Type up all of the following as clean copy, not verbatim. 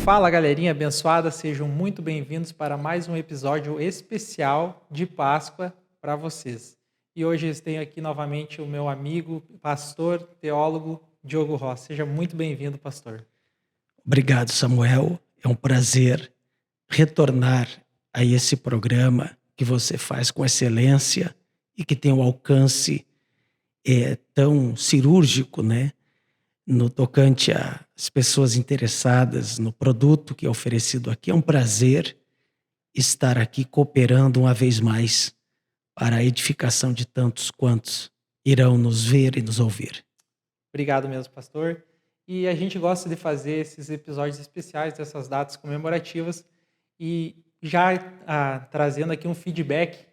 Fala, galerinha abençoada, sejam muito bem-vindos para mais um episódio especial de Páscoa para vocês. E hoje eu tenho aqui novamente o meu amigo, pastor, teólogo Diogo Rossi. Seja muito bem-vindo, pastor. Obrigado, Samuel. É um prazer retornar a esse programa que você faz com excelência e que tem um alcance tão cirúrgico, né? No tocante às pessoas interessadas no produto que é oferecido aqui. É um prazer estar aqui cooperando uma vez mais para a edificação de tantos quantos irão nos ver e nos ouvir. Obrigado mesmo, pastor. E a gente gosta de fazer esses episódios especiais dessas datas comemorativas e já trazendo aqui um feedback.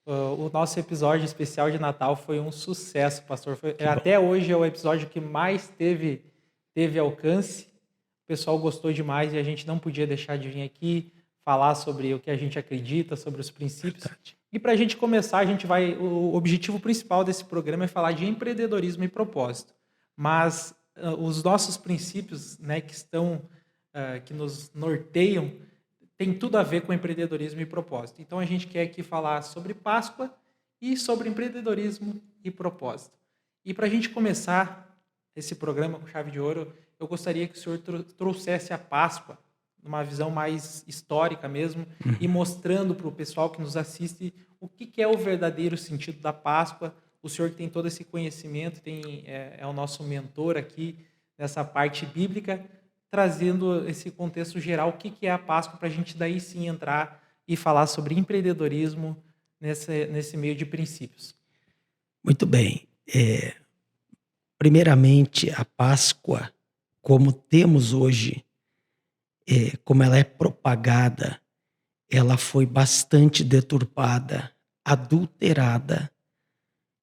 O nosso episódio especial de Natal foi um sucesso, pastor. Até hoje é o episódio que mais teve alcance. O pessoal gostou demais e a gente não podia deixar de vir aqui falar sobre o que a gente acredita, sobre os princípios. Verdade. E para a gente começar, o objetivo principal desse programa é falar de empreendedorismo e propósito. Mas os nossos princípios, né, que nos norteiam, tem tudo a ver com empreendedorismo e propósito. Então a gente quer aqui falar sobre Páscoa e sobre empreendedorismo e propósito. E para a gente começar esse programa com chave de ouro, eu gostaria que o senhor trouxesse a Páscoa numa visão mais histórica mesmo e mostrando para o pessoal que nos assiste o que é o verdadeiro sentido da Páscoa. O senhor que tem todo esse conhecimento, é o nosso mentor aqui nessa parte bíblica, trazendo esse contexto geral, o que é a Páscoa, para a gente daí sim entrar e falar sobre empreendedorismo nesse meio de princípios. Muito bem. Primeiramente, a Páscoa, como temos hoje, como ela é propagada, ela foi bastante deturpada, adulterada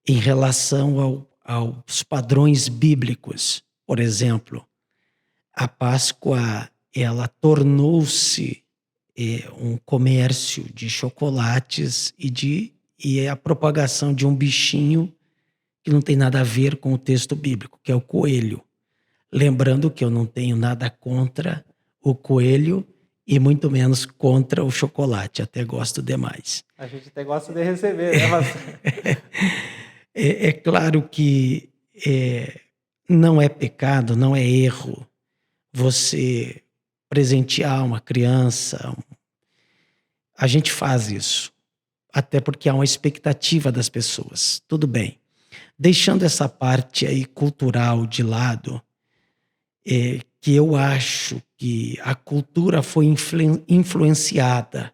em relação aos padrões bíblicos. Por exemplo, a Páscoa, ela tornou-se um comércio de chocolates e a propagação de um bichinho que não tem nada a ver com o texto bíblico, que é o coelho. Lembrando que eu não tenho nada contra o coelho e muito menos contra o chocolate, até gosto demais. A gente até gosta de receber, né, pastor? É claro que não é pecado, não é erro você presentear uma criança. A gente faz isso, até porque há uma expectativa das pessoas. Tudo bem. Deixando essa parte aí cultural de lado, que eu acho que a cultura foi influenciada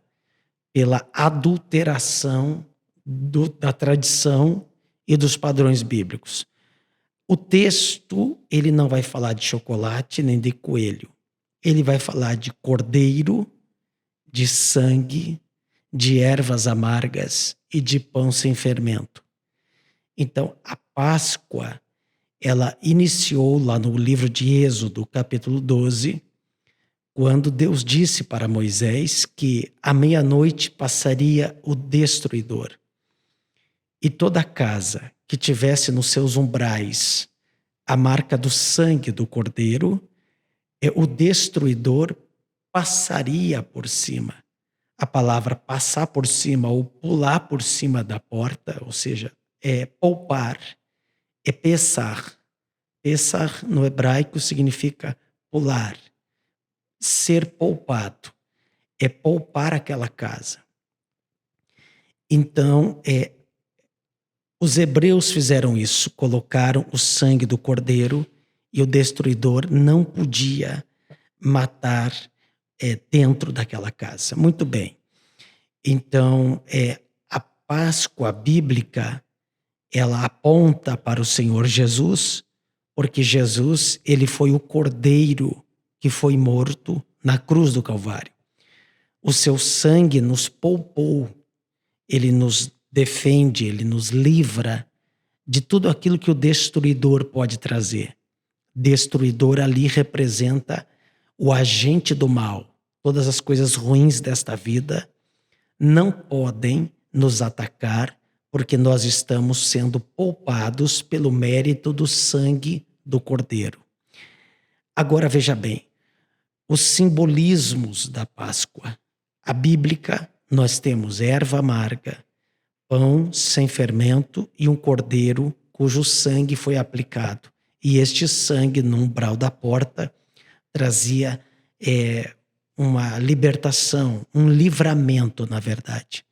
pela adulteração da tradição e dos padrões bíblicos. O texto, ele não vai falar de chocolate nem de coelho. Ele vai falar de cordeiro, de sangue, de ervas amargas e de pão sem fermento. Então, a Páscoa, ela iniciou lá no livro de Êxodo, capítulo 12, quando Deus disse para Moisés que à meia-noite passaria o destruidor. E toda casa que tivesse nos seus umbrais a marca do sangue do cordeiro, o destruidor passaria por cima. A palavra passar por cima ou pular por cima da porta, ou seja, é poupar, é pesar. Pesar no hebraico significa pular, ser poupado, é poupar aquela casa. Então, os hebreus fizeram isso, colocaram o sangue do cordeiro e o destruidor não podia matar dentro daquela casa. Muito bem. Então, a Páscoa bíblica, ela aponta para o Senhor Jesus, porque Jesus, ele foi o cordeiro que foi morto na cruz do Calvário. O seu sangue nos poupou, ele nos defende, ele nos livra de tudo aquilo que o destruidor pode trazer. Destruidor ali representa o agente do mal. Todas as coisas ruins desta vida não podem nos atacar, porque nós estamos sendo poupados pelo mérito do sangue do Cordeiro. Agora veja bem, os simbolismos da Páscoa. A bíblica, nós temos erva amarga, pão sem fermento e um cordeiro cujo sangue foi aplicado. E este sangue, no umbral da porta, trazia uma libertação, um livramento, na verdade.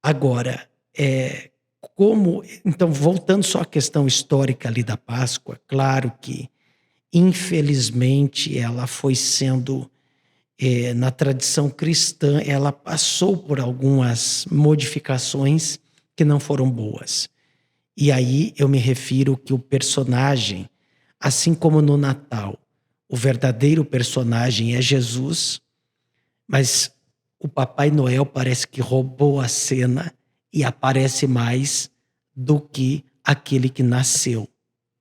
Agora, então, voltando só à questão histórica ali da Páscoa, claro que, infelizmente, ela foi sendo, na tradição cristã, ela passou por algumas modificações que não foram boas. E aí eu me refiro que o personagem, assim como no Natal, o verdadeiro personagem é Jesus, mas o Papai Noel parece que roubou a cena e aparece mais do que aquele que nasceu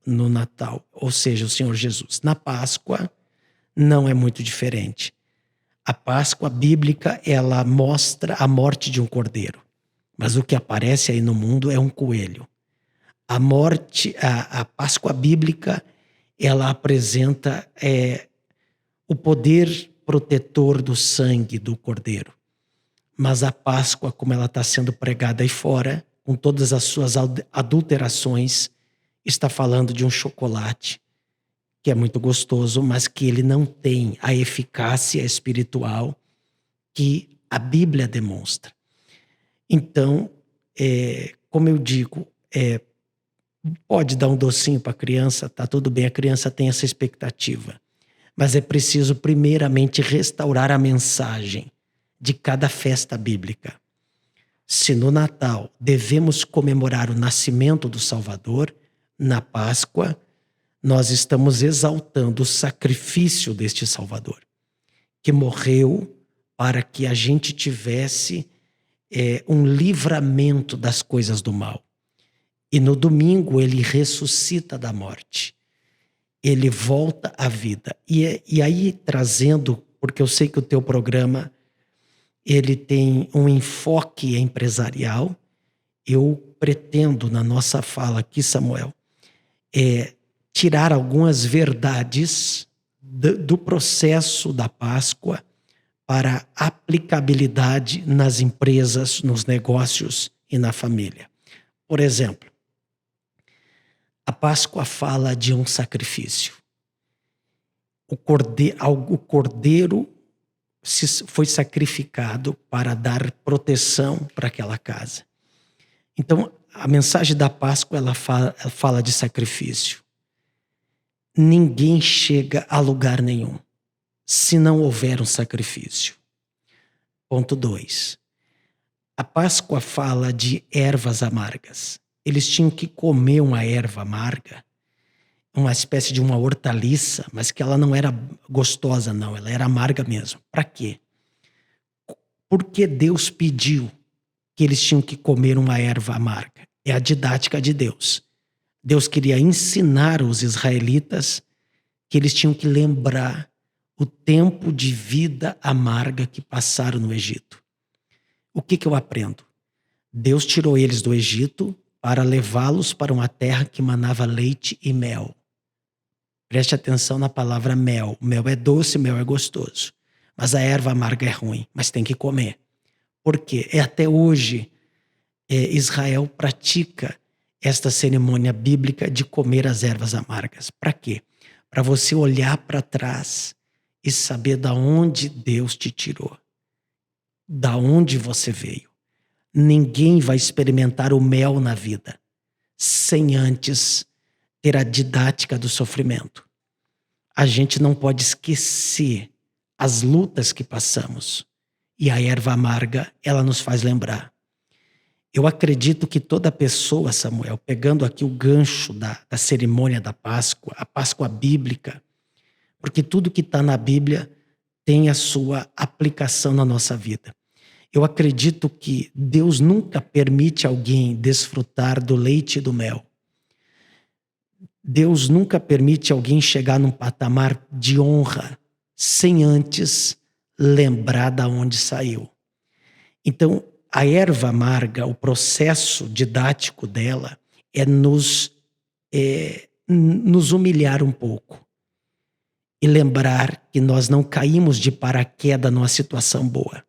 no Natal, ou seja, o Senhor Jesus. Na Páscoa não é muito diferente. A Páscoa bíblica, ela mostra a morte de um cordeiro, mas o que aparece aí no mundo é um coelho. A Páscoa bíblica, ela apresenta o poder protetor do sangue do cordeiro. Mas a Páscoa, como ela está sendo pregada aí fora, com todas as suas adulterações, está falando de um chocolate que é muito gostoso, mas que ele não tem a eficácia espiritual que a Bíblia demonstra. Então, como eu digo, pode dar um docinho para a criança, tá tudo bem, a criança tem essa expectativa. Mas é preciso, primeiramente, restaurar a mensagem de cada festa bíblica. Se no Natal devemos comemorar o nascimento do Salvador, na Páscoa nós estamos exaltando o sacrifício deste Salvador, que morreu para que a gente tivesse um livramento das coisas do mal. E no domingo ele ressuscita da morte. Ele volta à vida. E aí trazendo, porque eu sei que o teu programa ele tem um enfoque empresarial, eu pretendo na nossa fala aqui, Samuel, tirar algumas verdades do processo da Páscoa para aplicabilidade nas empresas, nos negócios e na família. Por exemplo, a Páscoa fala de um sacrifício. O cordeiro foi sacrificado para dar proteção para aquela casa. Então, a mensagem da Páscoa ela fala de sacrifício. Ninguém chega a lugar nenhum se não houver um sacrifício. Ponto 2. A Páscoa fala de ervas amargas. Eles tinham que comer uma erva amarga, uma espécie de uma hortaliça, mas que ela não era gostosa, não, ela era amarga mesmo. Para quê? Porque Deus pediu que eles tinham que comer uma erva amarga. É a didática de Deus. Deus queria ensinar os israelitas que eles tinham que lembrar o tempo de vida amarga que passaram no Egito. O que eu aprendo? Deus tirou eles do Egito para levá-los para uma terra que manava leite e mel. Preste atenção na palavra mel. Mel é doce, mel é gostoso. Mas a erva amarga é ruim, mas tem que comer. Por quê? Até hoje, Israel pratica esta cerimônia bíblica de comer as ervas amargas. Para quê? Para você olhar para trás e saber da onde Deus te tirou. Da onde você veio. Ninguém vai experimentar o mel na vida sem antes ter a didática do sofrimento. A gente não pode esquecer as lutas que passamos. E a erva amarga, ela nos faz lembrar. Eu acredito que toda pessoa, Samuel, pegando aqui o gancho da cerimônia da Páscoa, a Páscoa bíblica, porque tudo que está na Bíblia tem a sua aplicação na nossa vida. Eu acredito que Deus nunca permite alguém desfrutar do leite e do mel. Deus nunca permite alguém chegar num patamar de honra sem antes lembrar de onde saiu. Então, a erva amarga, o processo didático dela é nos humilhar um pouco e lembrar que nós não caímos de paraquedas numa situação boa.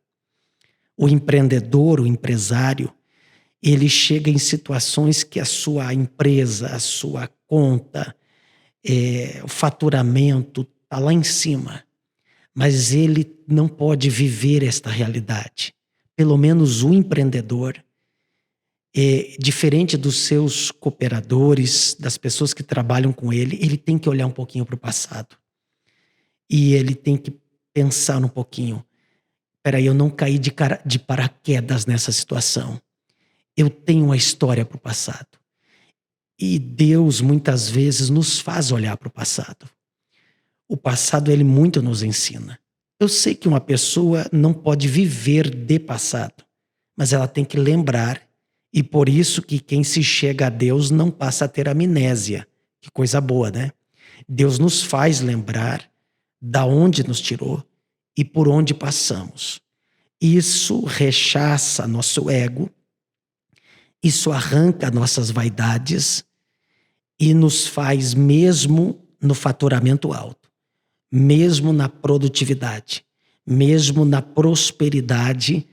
O empreendedor, o empresário, ele chega em situações que a sua empresa, a sua conta, o faturamento está lá em cima, mas ele não pode viver esta realidade. Pelo menos o empreendedor, diferente dos seus cooperadores, das pessoas que trabalham com ele tem que olhar um pouquinho para o passado. E ele tem que pensar um pouquinho. Peraí, eu não caí de paraquedas nessa situação. Eu tenho uma história para o passado. E Deus muitas vezes nos faz olhar para o passado. O passado, ele muito nos ensina. Eu sei que uma pessoa não pode viver de passado, mas ela tem que lembrar. E por isso que quem se chega a Deus não passa a ter amnésia. Que coisa boa, né? Deus nos faz lembrar da onde nos tirou e por onde passamos. Isso rechaça nosso ego, isso arranca nossas vaidades e nos faz, mesmo no faturamento alto, mesmo na produtividade, mesmo na prosperidade,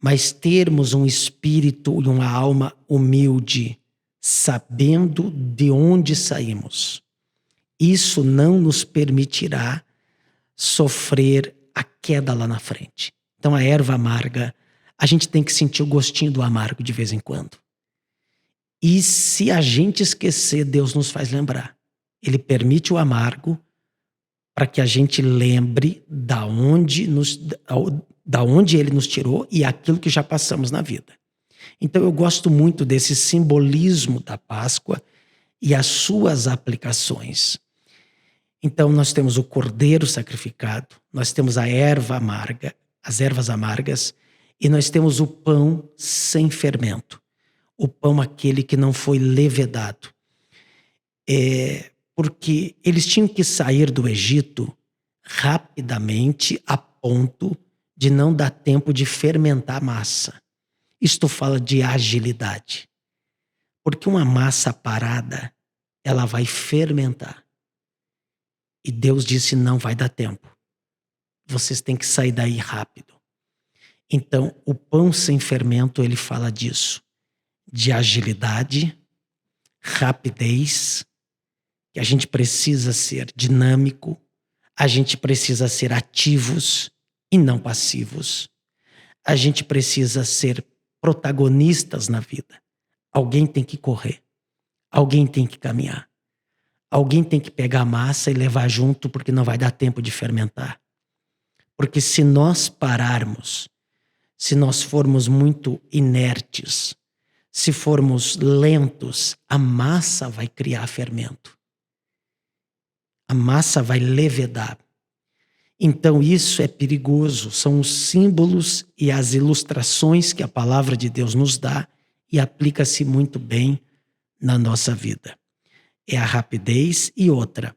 mas termos um espírito e uma alma humilde, sabendo de onde saímos. Isso não nos permitirá sofrer a queda lá na frente. Então a erva amarga, a gente tem que sentir o gostinho do amargo de vez em quando. E se a gente esquecer, Deus nos faz lembrar. Ele permite o amargo para que a gente lembre da onde Ele nos tirou e aquilo que já passamos na vida. Então eu gosto muito desse simbolismo da Páscoa e as suas aplicações. Então nós temos o cordeiro sacrificado, nós temos a erva amarga, as ervas amargas, e nós temos o pão sem fermento. O pão aquele que não foi levedado. Porque eles tinham que sair do Egito rapidamente a ponto de não dar tempo de fermentar a massa. Isto fala de agilidade. Porque uma massa parada, ela vai fermentar. E Deus disse, não vai dar tempo. Vocês têm que sair daí rápido. Então, o pão sem fermento, ele fala disso. De agilidade, rapidez, que a gente precisa ser dinâmico, a gente precisa ser ativos e não passivos. A gente precisa ser protagonistas na vida. Alguém tem que correr, alguém tem que caminhar, alguém tem que pegar a massa e levar junto porque não vai dar tempo de fermentar. Porque se nós pararmos, se nós formos muito inertes, se formos lentos, a massa vai criar fermento. A massa vai levedar. Então isso é perigoso. São os símbolos e as ilustrações que a palavra de Deus nos dá e aplica-se muito bem na nossa vida. É a rapidez e outra.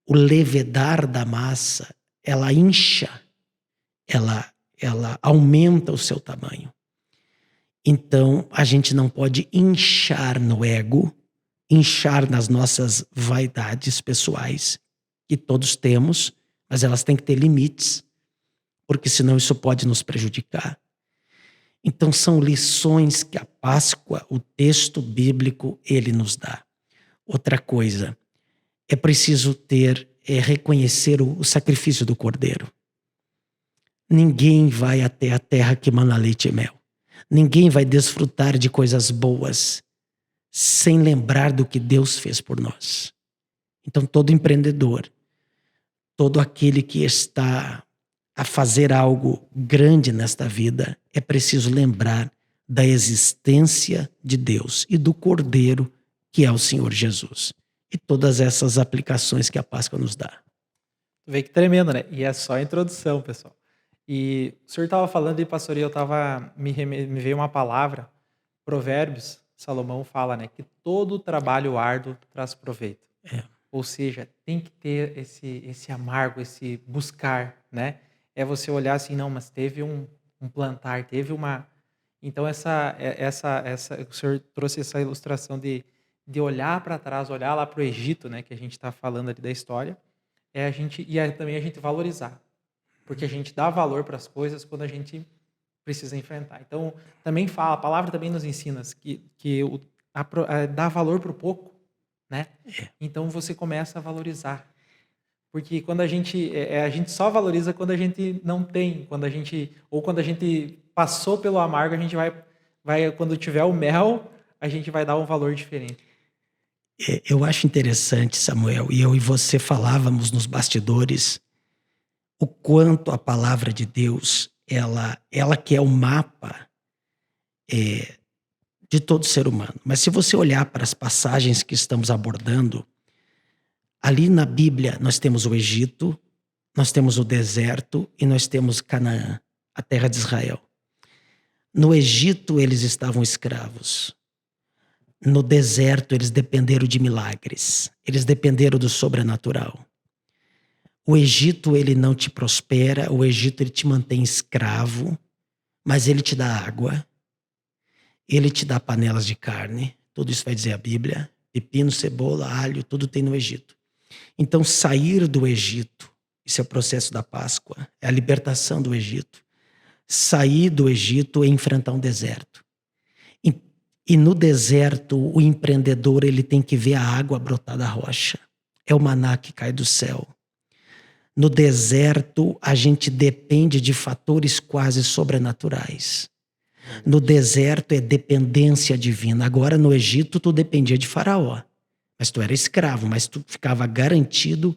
O levedar da massa, ela incha, ela aumenta o seu tamanho. Então, a gente não pode inchar no ego, inchar nas nossas vaidades pessoais, que todos temos, mas elas têm que ter limites, porque senão isso pode nos prejudicar. Então, são lições que a Páscoa, o texto bíblico, ele nos dá. Outra coisa, é preciso reconhecer o sacrifício do cordeiro. Ninguém vai até a terra que mana leite e mel. Ninguém vai desfrutar de coisas boas sem lembrar do que Deus fez por nós. Então, todo empreendedor, todo aquele que está a fazer algo grande nesta vida, é preciso lembrar da existência de Deus e do Cordeiro, que é o Senhor Jesus. E todas essas aplicações que a Páscoa nos dá. Vê que tremendo, né? E é só a introdução, pessoal. E o senhor estava falando e, pastor, e me veio uma palavra, Provérbios, Salomão fala, né, que todo trabalho árduo traz proveito. Ou seja, tem que ter esse amargo, esse buscar, né? É você olhar assim, não, mas teve um plantar, teve uma... Então, o senhor trouxe essa ilustração de olhar para trás, olhar lá para o Egito, né, que a gente está falando ali da história, também a gente valorizar, porque a gente dá valor para as coisas quando a gente precisa enfrentar. Então, também fala, a palavra também nos ensina dar valor para o pouco, né? Então você começa a valorizar. Porque a gente só valoriza quando a gente não tem, quando a gente passou pelo amargo, a gente quando tiver o mel, a gente vai dar um valor diferente. Eu acho interessante, Samuel, e eu e você falávamos nos bastidores o quanto a palavra de Deus, ela que é o mapa de todo ser humano. Mas se você olhar para as passagens que estamos abordando, ali na Bíblia nós temos o Egito, nós temos o deserto e nós temos Canaã, a terra de Israel. No Egito eles estavam escravos. No deserto eles dependeram de milagres, eles dependeram do sobrenatural. O Egito ele não te prospera, o Egito ele te mantém escravo, mas ele te dá água, ele te dá panelas de carne, tudo isso vai dizer a Bíblia, pepino, cebola, alho, tudo tem no Egito. Então sair do Egito, esse é o processo da Páscoa, é a libertação do Egito. Sair do Egito é enfrentar um deserto. E no deserto, o empreendedor ele tem que ver a água brotar da rocha. É o maná que cai do céu. No deserto, a gente depende de fatores quase sobrenaturais. No deserto é dependência divina. Agora, no Egito, tu dependia de Faraó. Mas tu era escravo, mas tu ficava garantido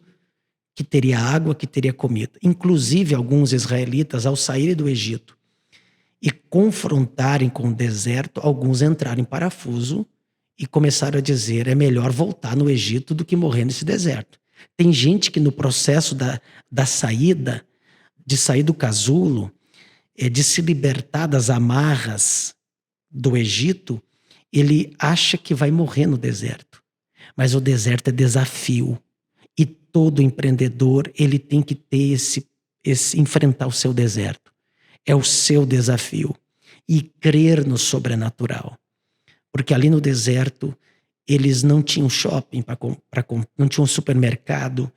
que teria água, que teria comida. Inclusive, alguns israelitas, ao saírem do Egito e confrontarem com o deserto, alguns entraram em parafuso e começaram a dizer, é melhor voltar no Egito do que morrer nesse deserto. Tem gente que no processo da saída, de sair do casulo, de se libertar das amarras do Egito, ele acha que vai morrer no deserto. Mas o deserto é desafio. E todo empreendedor, ele tem que ter enfrentar o seu deserto. É o seu desafio. E crer no sobrenatural. Porque ali no deserto, eles não tinham shopping, não tinham supermercado,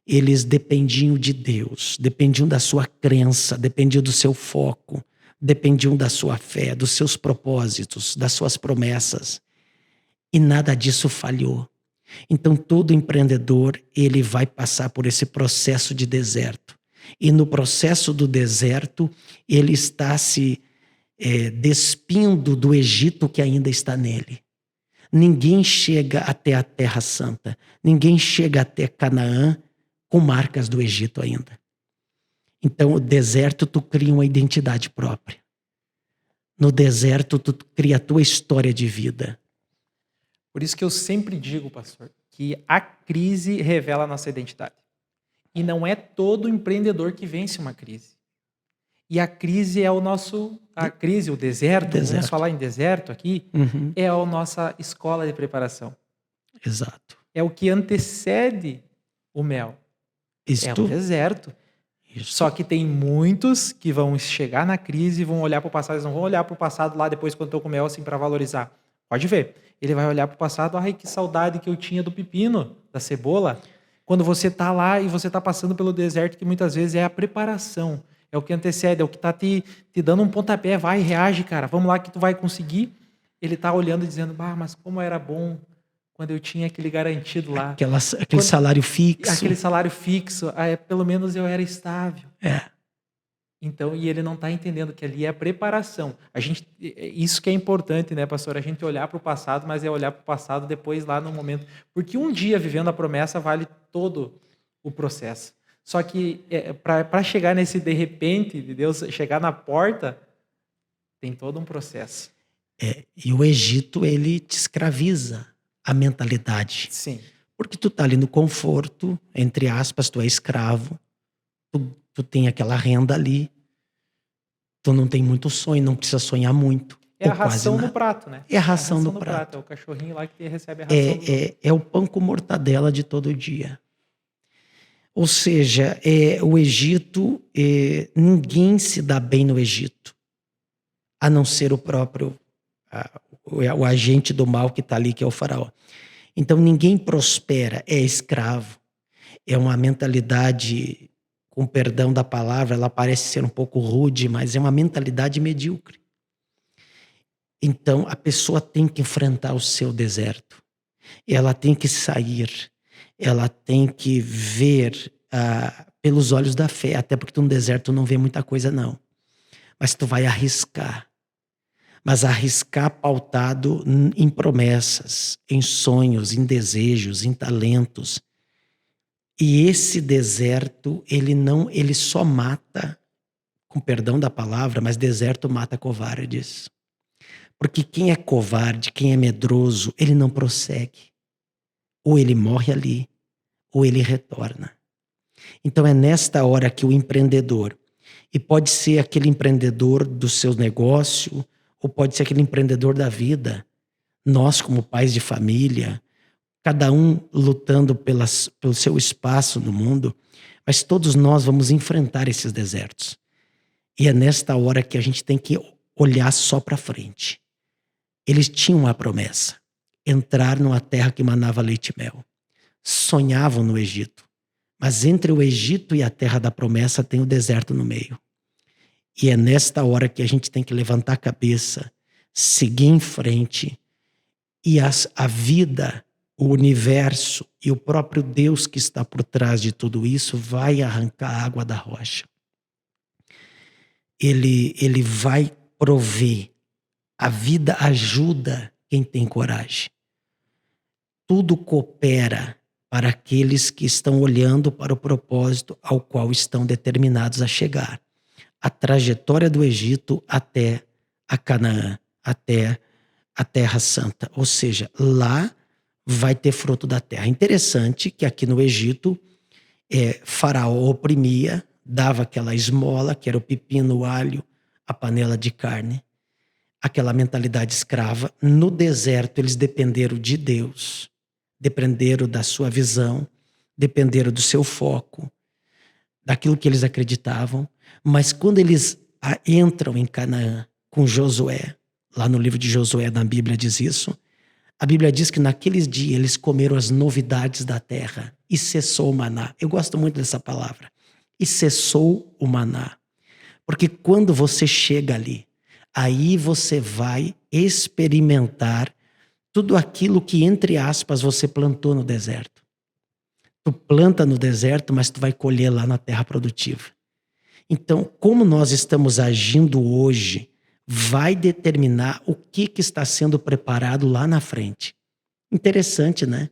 eles dependiam de Deus, dependiam da sua crença, dependiam do seu foco, dependiam da sua fé, dos seus propósitos, das suas promessas. E nada disso falhou. Então todo empreendedor, ele vai passar por esse processo de deserto. E no processo do deserto, ele está se despindo do Egito que ainda está nele. Ninguém chega até a Terra Santa. Ninguém chega até Canaã com marcas do Egito ainda. Então, o deserto, tu cria uma identidade própria. No deserto, tu cria a tua história de vida. Por isso que eu sempre digo, pastor, que a crise revela a nossa identidade. E não é todo empreendedor que vence uma crise. E a crise é o deserto, vamos falar em deserto aqui, é a nossa escola de preparação. Exato. É o que antecede o mel. É o deserto. Só que tem muitos que vão chegar na crise e vão olhar para o passado, eles não vão olhar para o passado lá depois quando estou com mel assim para valorizar. Pode ver. Ele vai olhar para o passado, ai, que saudade que eu tinha do pepino, da cebola. Quando você está lá e você está passando pelo deserto, que muitas vezes é a preparação. É o que antecede, é o que está te dando um pontapé. Vai, reage, cara. Vamos lá que tu vai conseguir. Ele está olhando e dizendo, mas como era bom quando eu tinha aquele garantido lá. Aquele salário fixo. Aquele salário fixo. Pelo menos eu era estável. É. Então, e ele não está entendendo que ali é a preparação. Isso que é importante, né, pastor? A gente olhar para o passado, mas é olhar para o passado depois lá no momento. Porque um dia vivendo a promessa vale todo o processo. Só que para chegar nesse de repente, de Deus chegar na porta, tem todo um processo. E o Egito, ele te escraviza a mentalidade. Sim. Porque tu tá ali no conforto, entre aspas, tu é escravo, tu tem aquela renda ali, tu não tem muito sonho, não precisa sonhar muito. É a ração no prato, né? É a ração no prato. É o cachorrinho lá que recebe a ração. É o pão com mortadela de todo dia. Ou seja, o Egito, ninguém se dá bem no Egito, a não ser o próprio, o agente do mal que está ali, que é o faraó. Então ninguém prospera, é escravo. É uma mentalidade, com perdão da palavra, ela parece ser um pouco rude, mas é uma mentalidade medíocre. Então, a pessoa tem que enfrentar o seu deserto. Ela tem que sair. Ela tem que ver pelos olhos da fé. Até porque tu no deserto não vê muita coisa, não. Mas tu vai arriscar. Mas arriscar pautado em promessas, em sonhos, em desejos, em talentos. E esse deserto, ele só mata, com perdão da palavra, mas deserto mata covardes. Porque quem é covarde, quem é medroso, ele não prossegue. Ou ele morre ali, ou ele retorna. Então é nesta hora que o empreendedor, e pode ser aquele empreendedor do seu negócio, ou pode ser aquele empreendedor da vida, nós como pais de família, cada um lutando pelo seu espaço no mundo, mas todos nós vamos enfrentar esses desertos. E é nesta hora que a gente tem que olhar só para frente. Eles tinham uma promessa: entrar numa terra que manava leite e mel. Sonhavam no Egito, mas entre o Egito e a terra da promessa tem o deserto no meio. E é nesta hora que a gente tem que levantar a cabeça, seguir em frente, e a vida, o universo e o próprio Deus que está por trás de tudo isso vai arrancar a água da rocha. Ele vai prover. A vida ajuda quem tem coragem. Tudo coopera para aqueles que estão olhando para o propósito ao qual estão determinados a chegar. A trajetória do Egito até a Canaã, até a Terra Santa. Ou seja, lá vai ter fruto da terra. Interessante que aqui no Egito, Faraó oprimia, dava aquela esmola, que era o pepino, o alho, a panela de carne. Aquela mentalidade escrava. No deserto, eles dependeram de Deus, dependeram da sua visão, dependeram do seu foco, daquilo que eles acreditavam. Mas quando eles entram em Canaã com Josué, lá no livro de Josué, na Bíblia diz isso, a Bíblia diz que naqueles dias eles comeram as novidades da terra e cessou o maná. Eu gosto muito dessa palavra. E cessou o maná. Porque quando você chega ali, aí você vai experimentar tudo aquilo que, entre aspas, você plantou no deserto. Tu planta no deserto, mas tu vai colher lá na terra produtiva. Então, como nós estamos agindo hoje, vai determinar o que está sendo preparado lá na frente. Interessante, né?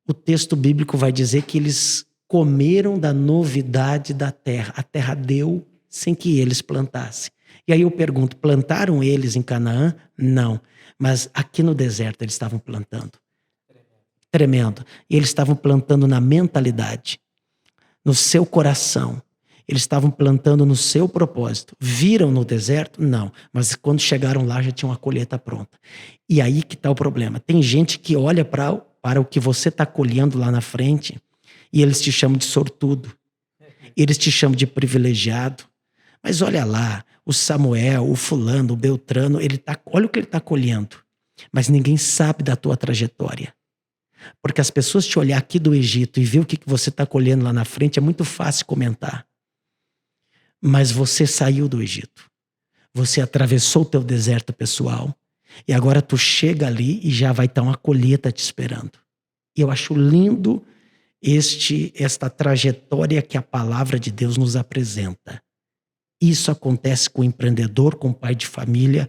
O texto bíblico vai dizer que eles comeram da novidade da terra. A terra deu sem que eles plantassem. E aí eu pergunto, plantaram eles em Canaã? Não. Mas aqui no deserto eles estavam plantando. Tremendo. E eles estavam plantando na mentalidade, no seu coração. Eles estavam plantando no seu propósito. Viram no deserto? Não. Mas quando chegaram lá já tinha uma colheita pronta. E aí que está o problema. Tem gente que olha para o que você está colhendo lá na frente e eles te chamam de sortudo. Eles te chamam de privilegiado. Mas olha lá, o Samuel, o fulano, o Beltrano, olha o que ele está colhendo. Mas ninguém sabe da tua trajetória. Porque as pessoas te olhar aqui do Egito e ver o que você está colhendo lá na frente, é muito fácil comentar. Mas você saiu do Egito. Você atravessou o teu deserto pessoal. E agora tu chega ali e já vai estar uma colheita te esperando. E eu acho lindo esta trajetória que a palavra de Deus nos apresenta. Isso acontece com o empreendedor, com o pai de família,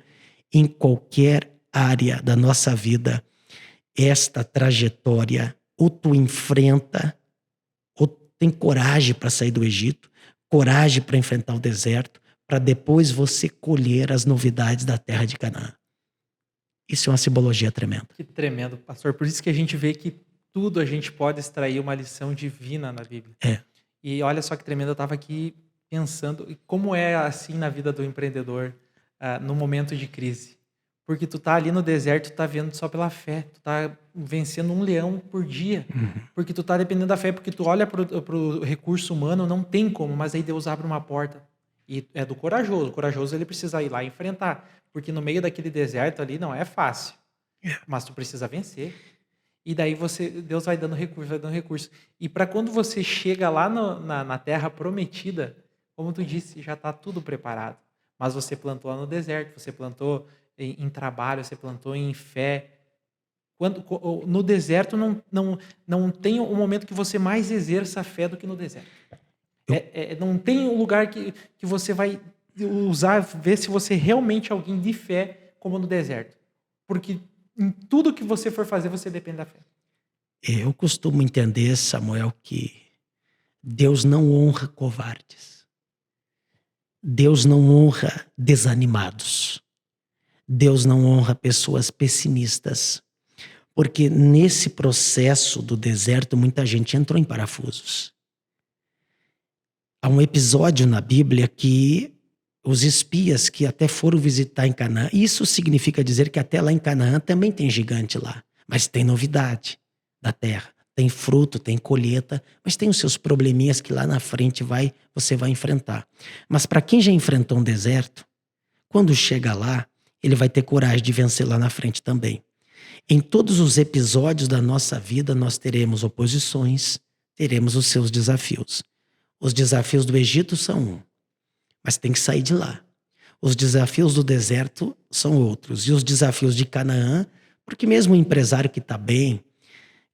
em qualquer área da nossa vida. Esta trajetória, ou tu enfrenta, ou tem coragem para sair do Egito, coragem para enfrentar o deserto, para depois você colher as novidades da terra de Canaã. Isso é uma simbologia tremenda. Que tremendo, pastor. Por isso que a gente vê que tudo a gente pode extrair uma lição divina na Bíblia. E olha só que tremendo, eu estava aqui pensando como é assim na vida do empreendedor no momento de crise. Porque tu tá ali no deserto, tu tá vendo só pela fé. Tu tá vencendo um leão por dia. Porque tu tá dependendo da fé, porque tu olha pro recurso humano, não tem como, mas aí Deus abre uma porta. E é do corajoso. O corajoso ele precisa ir lá e enfrentar. Porque no meio daquele deserto ali não é fácil. Mas tu precisa vencer. E daí Deus vai dando recurso, vai dando recurso. E para quando você chega lá na terra prometida, como tu disse, já está tudo preparado. Mas você plantou lá no deserto, você plantou em trabalho, você plantou em fé. No deserto não tem um momento que você mais exerça a fé do que no deserto. Eu, Não tem um lugar que você vai usar, ver se você realmente é alguém de fé, como no deserto. Porque em tudo que você for fazer, você depende da fé. eu costumo entender, Samuel, que Deus não honra covardes. Deus não honra desanimados. Deus não honra pessoas pessimistas. Porque nesse processo do deserto, muita gente entrou em parafusos. Há um episódio na Bíblia que os espias que até foram visitar em Canaã, isso significa dizer que até lá em Canaã também tem gigante lá, mas tem novidade da terra. Tem fruto, tem colheita, mas tem os seus probleminhas que lá na frente você vai enfrentar. Mas para quem já enfrentou um deserto, quando chega lá, ele vai ter coragem de vencer lá na frente também. Em todos os episódios da nossa vida, nós teremos oposições, teremos os seus desafios. Os desafios do Egito são um, mas tem que sair de lá. Os desafios do deserto são outros. E os desafios de Canaã, porque mesmo o empresário que está bem,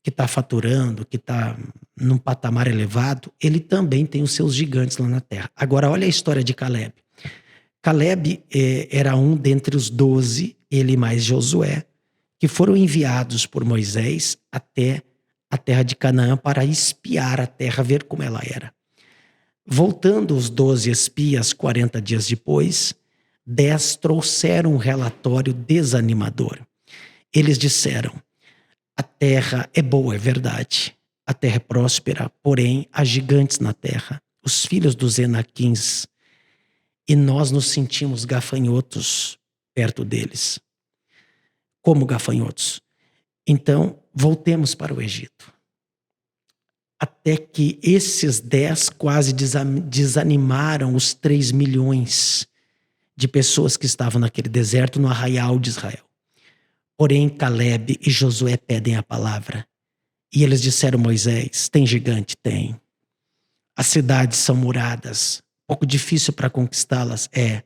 que está faturando, que está num patamar elevado, ele também tem os seus gigantes lá na terra. Agora, olha a história de Caleb. Caleb era um dentre os 12, ele mais Josué, que foram enviados por Moisés até a terra de Canaã para espiar a terra, ver como ela era. Voltando os 12 espias 40 dias depois, 10 trouxeram um relatório desanimador. Eles disseram: a terra é boa, é verdade. A terra é próspera, porém há gigantes na terra, os filhos dos Enaquins, e nós nos sentimos gafanhotos perto deles. Como gafanhotos. Então, voltemos para o Egito. Até que esses 10 quase desanimaram os 3 milhões de pessoas que estavam naquele deserto no arraial de Israel. Porém, Caleb e Josué pedem a palavra. E eles disseram: Moisés, tem gigante? Tem. As cidades são muradas, pouco difícil para conquistá-las? É.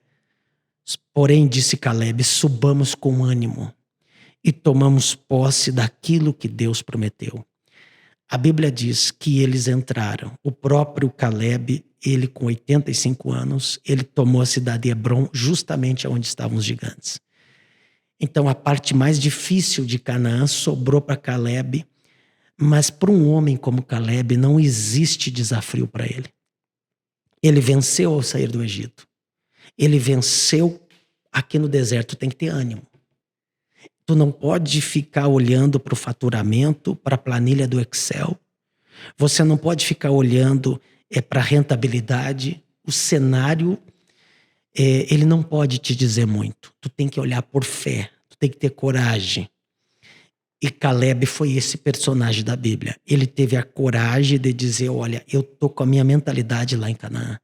Porém, disse Caleb, subamos com ânimo e tomamos posse daquilo que Deus prometeu. A Bíblia diz que eles entraram. O próprio Caleb, ele com 85 anos, ele tomou a cidade de Hebrom justamente onde estavam os gigantes. Então a parte mais difícil de Canaã sobrou para Caleb, mas para um homem como Caleb não existe desafio para ele. Ele venceu ao sair do Egito. Ele venceu aqui no deserto, tem que ter ânimo. Tu não pode ficar olhando para o faturamento, para a planilha do Excel. Você não pode ficar olhando para a rentabilidade. O cenário, ele não pode te dizer muito. Tu tem que olhar por fé. Tu tem que ter coragem. E Caleb foi esse personagem da Bíblia. Ele teve a coragem de dizer: olha, eu tô com a minha mentalidade lá em Canaã.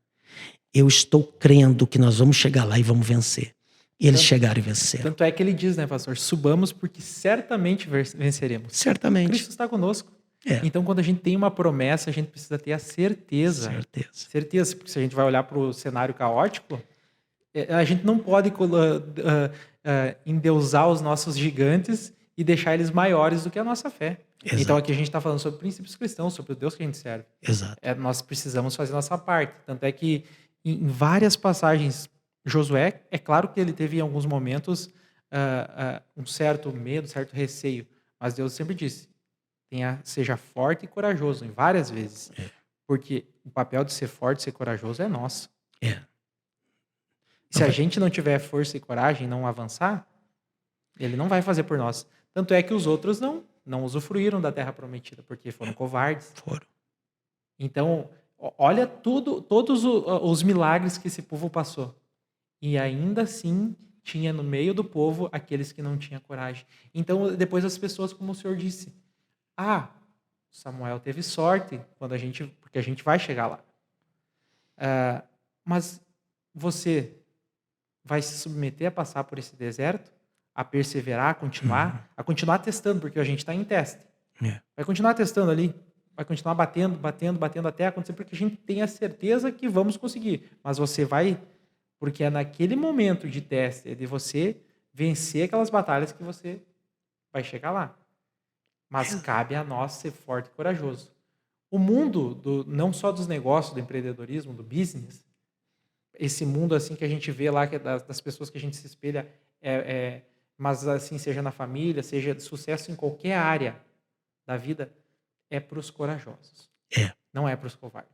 Eu estou crendo que nós vamos chegar lá e vamos vencer. E eles chegaram e venceram. Tanto é que ele diz, né, pastor? Subamos porque certamente venceremos. Certamente. Cristo está conosco. É. Então, quando a gente tem uma promessa, a gente precisa ter a certeza. Certeza, porque se a gente vai olhar para o cenário caótico, a gente não pode endeusar os nossos gigantes e deixar eles maiores do que a nossa fé. Exato. Então, aqui a gente está falando sobre princípios cristãos, sobre o Deus que a gente serve. Exato. Nós precisamos fazer a nossa parte. Tanto é que em várias passagens, Josué, é claro que ele teve em alguns momentos um certo medo, certo receio, mas Deus sempre disse: seja forte e corajoso, em várias vezes. Porque o papel de ser forte e ser corajoso é nosso. Se a gente não tiver força e coragem e não avançar, ele não vai fazer por nós. Tanto é que os outros não usufruíram da terra prometida, porque foram covardes. Foram. Então, olha todos os milagres que esse povo passou. E ainda assim, tinha no meio do povo aqueles que não tinham coragem. Então, depois as pessoas, como o senhor disse: Samuel teve sorte, porque a gente vai chegar lá. Mas você vai se submeter a passar por esse deserto? A perseverar, a continuar testando, porque a gente está em teste. É. Vai continuar testando ali, vai continuar batendo, batendo, batendo até acontecer, porque a gente tem a certeza que vamos conseguir. Mas você vai, porque é naquele momento de teste, é de você vencer aquelas batalhas que você vai chegar lá. Mas cabe a nós ser forte e corajoso. O mundo, não só dos negócios, do empreendedorismo, do business, esse mundo assim que a gente vê lá, que é das pessoas que a gente se espelha, mas assim, seja na família, seja de sucesso em qualquer área da vida, é para os corajosos. É, Não é para os covardes.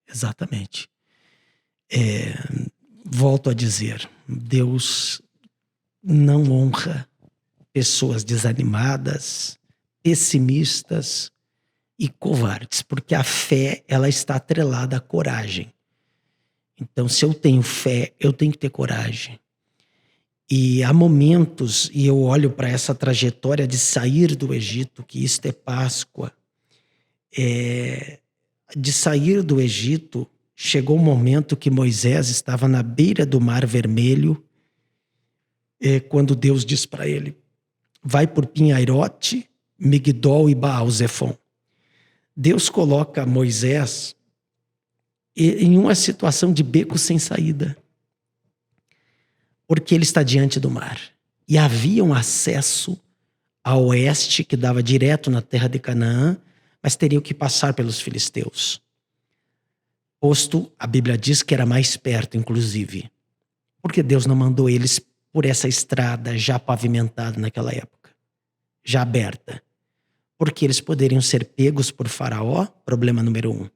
exatamente. Volto a dizer, Deus não honra pessoas desanimadas, pessimistas e covardes, porque a fé, ela está atrelada à coragem. Então, se eu tenho fé, eu tenho que ter coragem. E há momentos, e eu olho para essa trajetória de sair do Egito, que isto é Páscoa, de sair do Egito, chegou um momento que Moisés estava na beira do Mar Vermelho, quando Deus diz para ele, vai por Pinhairote, Migdol e Baal-Zefon. Deus coloca Moisés em uma situação de beco sem saída, porque ele está diante do mar. E havia um acesso a oeste que dava direto na terra de Canaã, mas teriam que passar pelos filisteus. Posto, a Bíblia diz que era mais perto, inclusive. Porque Deus não mandou eles por essa estrada já pavimentada naquela época, já aberta. Porque eles poderiam ser pegos por Faraó, problema número 1.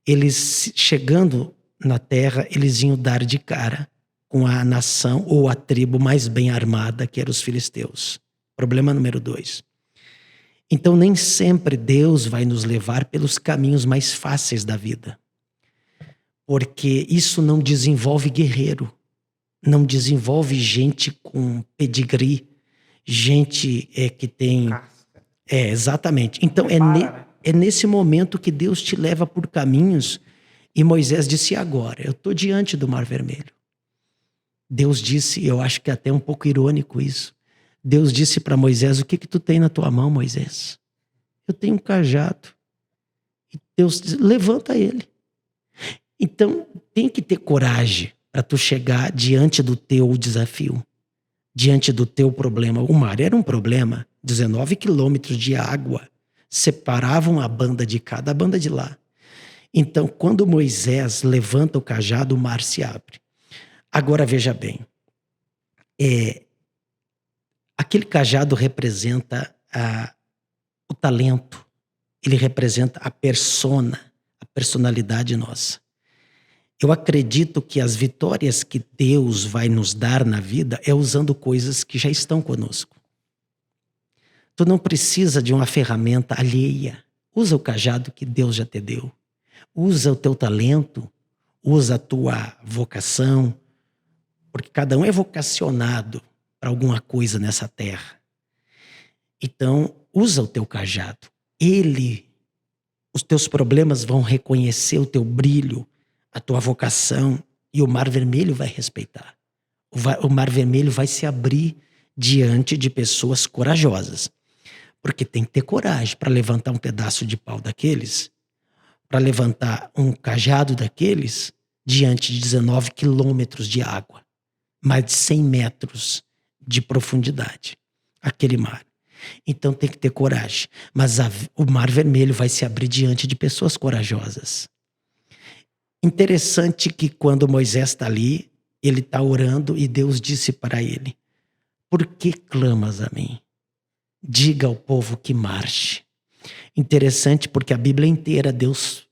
Eles, chegando na terra, eles iam dar de cara com a nação ou a tribo mais bem armada, que eram os filisteus. Problema número 2. Então, nem sempre Deus vai nos levar pelos caminhos mais fáceis da vida. Porque isso não desenvolve guerreiro, não desenvolve gente com pedigree, gente que tem... exatamente. Então, é nesse momento que Deus te leva por caminhos. E Moisés disse, agora, eu estou diante do Mar Vermelho. Deus disse, eu acho que é até um pouco irônico isso, Deus disse para Moisés, o que tu tem na tua mão, Moisés? Eu tenho um cajado. E Deus diz, levanta ele. Então, tem que ter coragem para tu chegar diante do teu desafio, diante do teu problema. O mar era um problema, 19 quilômetros de água separavam a banda de cá da banda de lá. Então, quando Moisés levanta o cajado, o mar se abre. Agora, veja bem, aquele cajado representa o talento, ele representa a persona, a personalidade nossa. Eu acredito que as vitórias que Deus vai nos dar na vida é usando coisas que já estão conosco. Tu não precisa de uma ferramenta alheia. Usa o cajado que Deus já te deu. Usa o teu talento, usa a tua vocação, porque cada um é vocacionado para alguma coisa nessa terra. Então, usa o teu cajado. Os teus problemas vão reconhecer o teu brilho, a tua vocação, e o Mar Vermelho vai respeitar. O Mar Vermelho vai se abrir diante de pessoas corajosas. Porque tem que ter coragem para levantar um pedaço de pau daqueles, para levantar um cajado daqueles, diante de 19 quilômetros de água. Mais de 100 metros de profundidade, aquele mar. Então tem que ter coragem. Mas o Mar Vermelho vai se abrir diante de pessoas corajosas. Interessante que quando Moisés está ali, ele está orando e Deus disse para ele, por que clamas a mim? Diga ao povo que marche. Interessante porque a Bíblia inteira Deus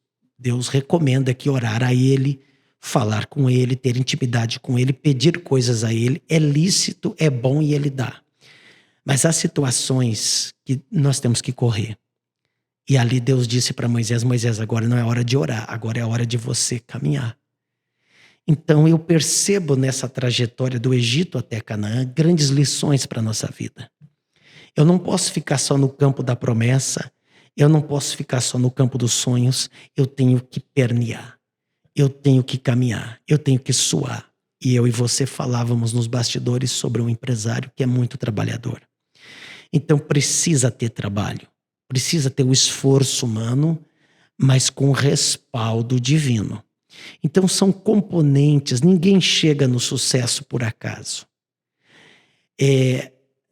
recomenda que orar a ele, falar com ele, ter intimidade com ele, pedir coisas a ele, é lícito, é bom e ele dá. Mas há situações que nós temos que correr. E ali Deus disse para Moisés, Moisés, agora não é hora de orar, agora é hora de você caminhar. Então eu percebo nessa trajetória do Egito até Canaã grandes lições para a nossa vida. Eu não posso ficar só no campo da promessa, eu não posso ficar só no campo dos sonhos, eu tenho que pernear. Eu tenho que caminhar, eu tenho que suar. E eu e você falávamos nos bastidores sobre um empresário que é muito trabalhador. Então precisa ter trabalho, precisa ter o esforço humano, mas com respaldo divino. Então são componentes, ninguém chega no sucesso por acaso.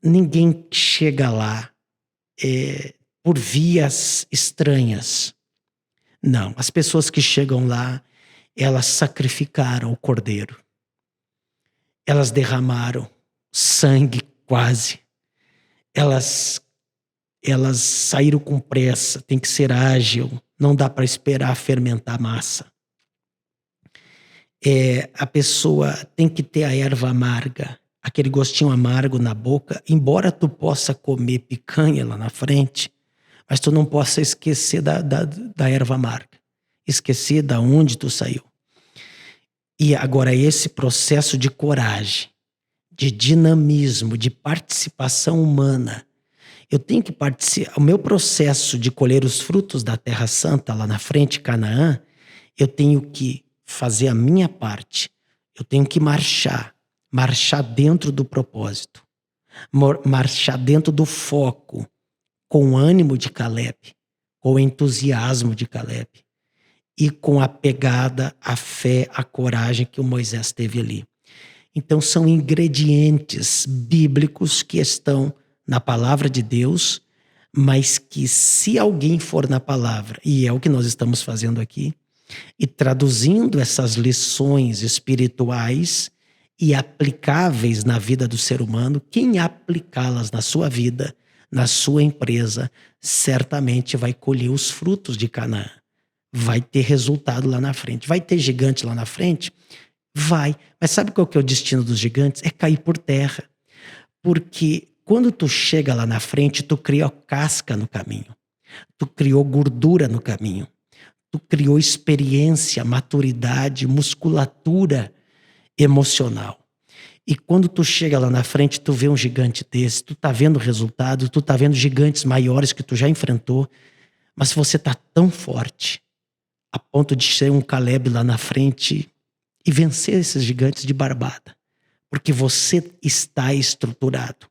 Ninguém chega lá por vias estranhas. Não, as pessoas que chegam lá, elas sacrificaram o cordeiro. Elas derramaram sangue quase. Elas saíram com pressa, tem que ser ágil, não dá para esperar fermentar a massa. A pessoa tem que ter a erva amarga, aquele gostinho amargo na boca, embora tu possa comer picanha lá na frente, mas tu não possa esquecer da erva amarga, esquecer da onde tu saiu. E agora esse processo de coragem, de dinamismo, de participação humana, eu tenho que participar. O meu processo de colher os frutos da Terra Santa lá na frente, Canaã, eu tenho que fazer a minha parte. Eu tenho que marchar dentro do propósito, marchar dentro do foco, com o ânimo de Caleb, com o entusiasmo de Caleb e com a pegada, a fé, a coragem que o Moisés teve ali. Então são ingredientes bíblicos que estão na palavra de Deus, mas que se alguém for na palavra, e é o que nós estamos fazendo aqui, e traduzindo essas lições espirituais e aplicáveis na vida do ser humano, quem aplicá-las na sua vida, na sua empresa, certamente vai colher os frutos de Canaã. Vai ter resultado lá na frente. Vai ter gigante lá na frente? Vai. Mas sabe qual que é o destino dos gigantes? É cair por terra. Porque quando tu chega lá na frente, tu criou casca no caminho. Tu criou gordura no caminho. Tu criou experiência, maturidade, musculatura emocional. E quando tu chega lá na frente, tu vê um gigante desse, tu tá vendo o resultado, tu tá vendo gigantes maiores que tu já enfrentou, mas se você tá tão forte, a ponto de ser um Caleb lá na frente e vencer esses gigantes de barbada, porque você está estruturado.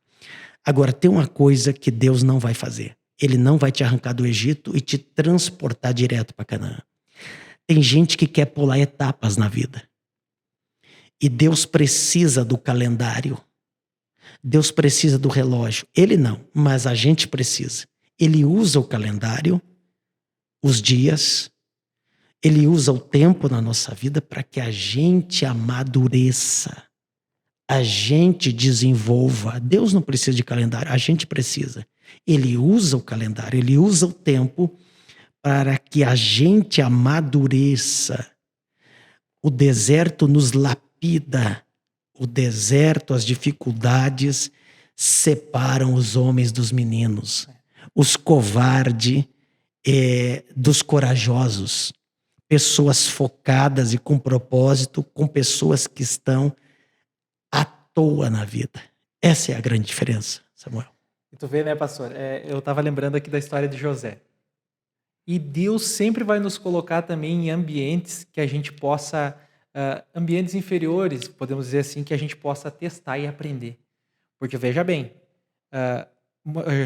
Agora, tem uma coisa que Deus não vai fazer. Ele não vai te arrancar do Egito e te transportar direto para Canaã. Tem gente que quer pular etapas na vida. E Deus precisa do calendário. Deus precisa do relógio. Ele não, mas a gente precisa. Ele usa o calendário, os dias, ele usa o tempo na nossa vida para que a gente amadureça, a gente desenvolva. Deus não precisa de calendário, a gente precisa. Ele usa o calendário, ele usa o tempo para que a gente amadureça. O deserto nos lapida. O deserto, as dificuldades separam os homens dos meninos. Os covardes dos corajosos. Pessoas focadas e com propósito, com pessoas que estão à toa na vida. Essa é a grande diferença, Samuel. E tu vê, né, pastor? Eu estava lembrando aqui da história de José. E Deus sempre vai nos colocar também em ambientes que a gente possa, ambientes inferiores, podemos dizer assim, que a gente possa testar e aprender. Porque veja bem,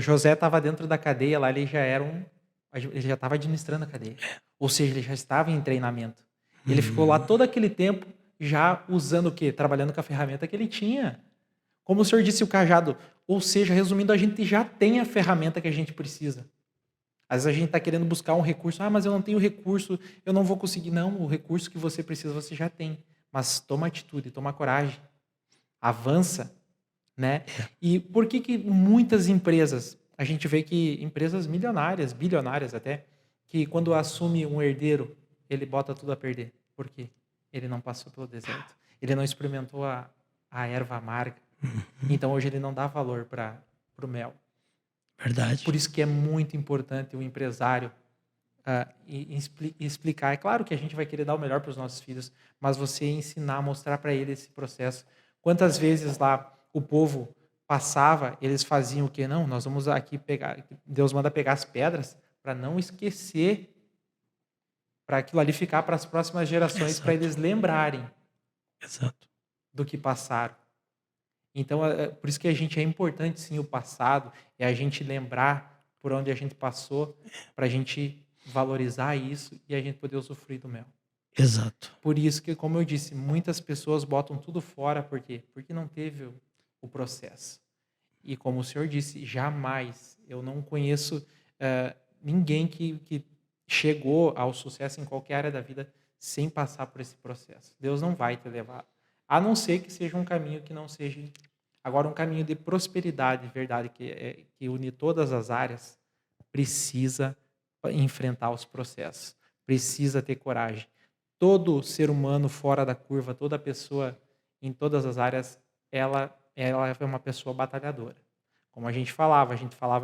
José estava dentro da cadeia lá, ele já estava administrando a cadeia. Ou seja, ele já estava em treinamento. Ele ficou lá todo aquele tempo já usando o quê? Trabalhando com a ferramenta que ele tinha. Como o senhor disse, o cajado. Ou seja, resumindo, a gente já tem a ferramenta que a gente precisa. Às vezes a gente está querendo buscar um recurso. Mas eu não tenho recurso, eu não vou conseguir. Não, o recurso que você precisa, você já tem. Mas toma atitude, toma coragem. Avança, né? E por que muitas empresas, a gente vê que empresas milionárias, bilionárias até, que quando assume um herdeiro, ele bota tudo a perder. Por quê? Ele não passou pelo deserto. Ele não experimentou a erva amarga. Então hoje ele não dá valor para o mel. Verdade. Por isso que é muito importante o empresário explicar. É claro que a gente vai querer dar o melhor para os nossos filhos, mas você ensinar, mostrar para ele esse processo. Quantas vezes lá o povo passava, eles faziam o quê? Não, nós vamos aqui pegar, Deus manda pegar as pedras para não esquecer, para aquilo ali ficar para as próximas gerações, para eles lembrarem Exato. do que passaram. Então, por isso que a gente é importante sim o passado, é a gente lembrar por onde a gente passou, para a gente valorizar isso e a gente poder usufruir do mel. Exato. Por isso que, como eu disse, muitas pessoas botam tudo fora, por quê? Porque não teve o processo. E como o senhor disse, jamais, eu não conheço ninguém que chegou ao sucesso em qualquer área da vida sem passar por esse processo. Deus não vai te levar, a não ser que seja um caminho que não seja... Agora, um caminho de prosperidade, verdade, que une todas as áreas, precisa enfrentar os processos, precisa ter coragem. Todo ser humano fora da curva, toda pessoa em todas as áreas, ela é uma pessoa batalhadora. Como a gente falava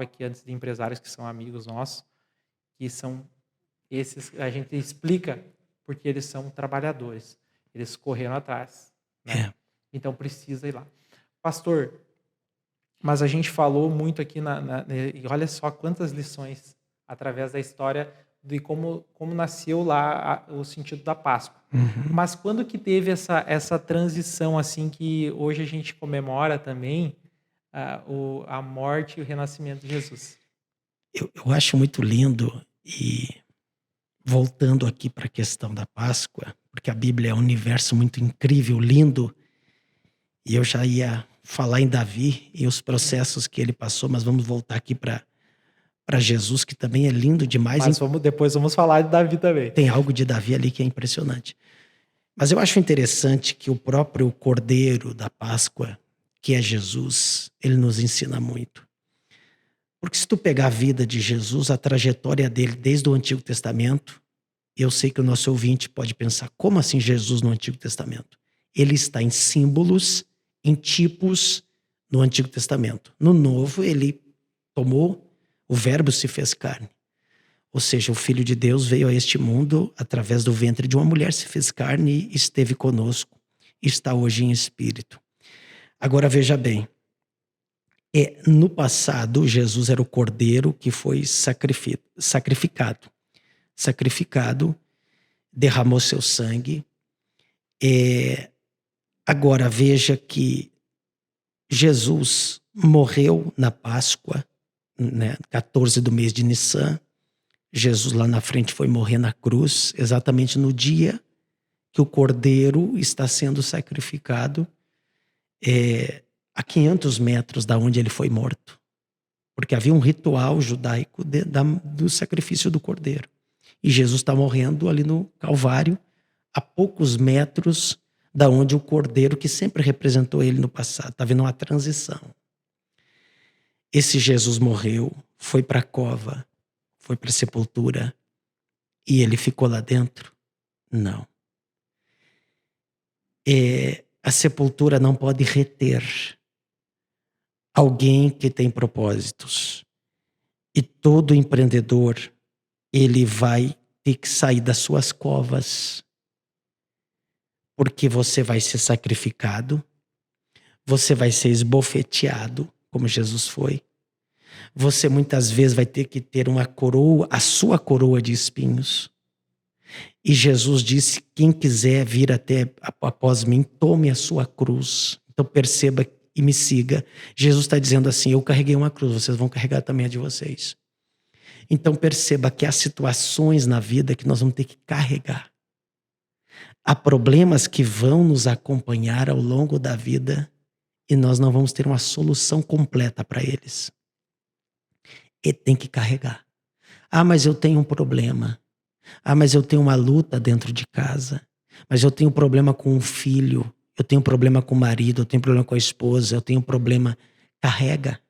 aqui antes de empresários que são amigos nossos, que são esses, a gente explica porque eles são trabalhadores, eles correram atrás, né? É. Então precisa ir lá. Pastor, mas a gente falou muito aqui, e olha só quantas lições através da história de como nasceu lá o sentido da Páscoa. Uhum. Mas quando que teve essa transição, assim, que hoje a gente comemora também a morte e o renascimento de Jesus? Eu acho muito lindo, e voltando aqui para a questão da Páscoa, porque a Bíblia é um universo muito incrível, lindo, e eu já ia falar em Davi e os processos que ele passou, mas vamos voltar aqui para Jesus, que também é lindo demais. Mas depois vamos falar de Davi também. Tem algo de Davi ali que é impressionante. Mas eu acho interessante que o próprio Cordeiro da Páscoa, que é Jesus, ele nos ensina muito. Porque se tu pegar a vida de Jesus, a trajetória dele desde o Antigo Testamento, eu sei que o nosso ouvinte pode pensar, como assim Jesus no Antigo Testamento? Ele está em símbolos, em tipos no Antigo Testamento. No Novo, ele tomou, o Verbo se fez carne. Ou seja, o Filho de Deus veio a este mundo através do ventre de uma mulher, se fez carne e esteve conosco. Está hoje em espírito. Agora veja bem, no passado, Jesus era o cordeiro que foi sacrificado. Sacrificado, derramou seu sangue. Agora veja que Jesus morreu na Páscoa, né, 14 do mês de Nissan. Jesus lá na frente foi morrer na cruz, exatamente no dia que o cordeiro está sendo sacrificado, a 500 metros da onde ele foi morto. Porque havia um ritual judaico do sacrifício do cordeiro. E Jesus está morrendo ali no Calvário, a poucos metros da onde o cordeiro, que sempre representou ele no passado, está vendo uma transição. Esse Jesus morreu, foi para a cova, foi para a sepultura, e ele ficou lá dentro? Não. A sepultura não pode reter alguém que tem propósitos. E todo empreendedor, ele vai ter que sair das suas covas, porque você vai ser sacrificado, você vai ser esbofeteado, como Jesus foi. Você muitas vezes vai ter que ter uma coroa, a sua coroa de espinhos. E Jesus disse, quem quiser vir até após mim, tome a sua cruz. Então perceba e me siga. Jesus está dizendo assim, eu carreguei uma cruz, vocês vão carregar também a de vocês. Então perceba que há situações na vida que nós vamos ter que carregar. Há problemas que vão nos acompanhar ao longo da vida e nós não vamos ter uma solução completa para eles. E tem que carregar. Ah, mas eu tenho um problema. Ah, mas eu tenho uma luta dentro de casa. Mas eu tenho problema com um filho. Eu tenho problema com o marido. Eu tenho problema com a esposa. Eu tenho problema. Carrega.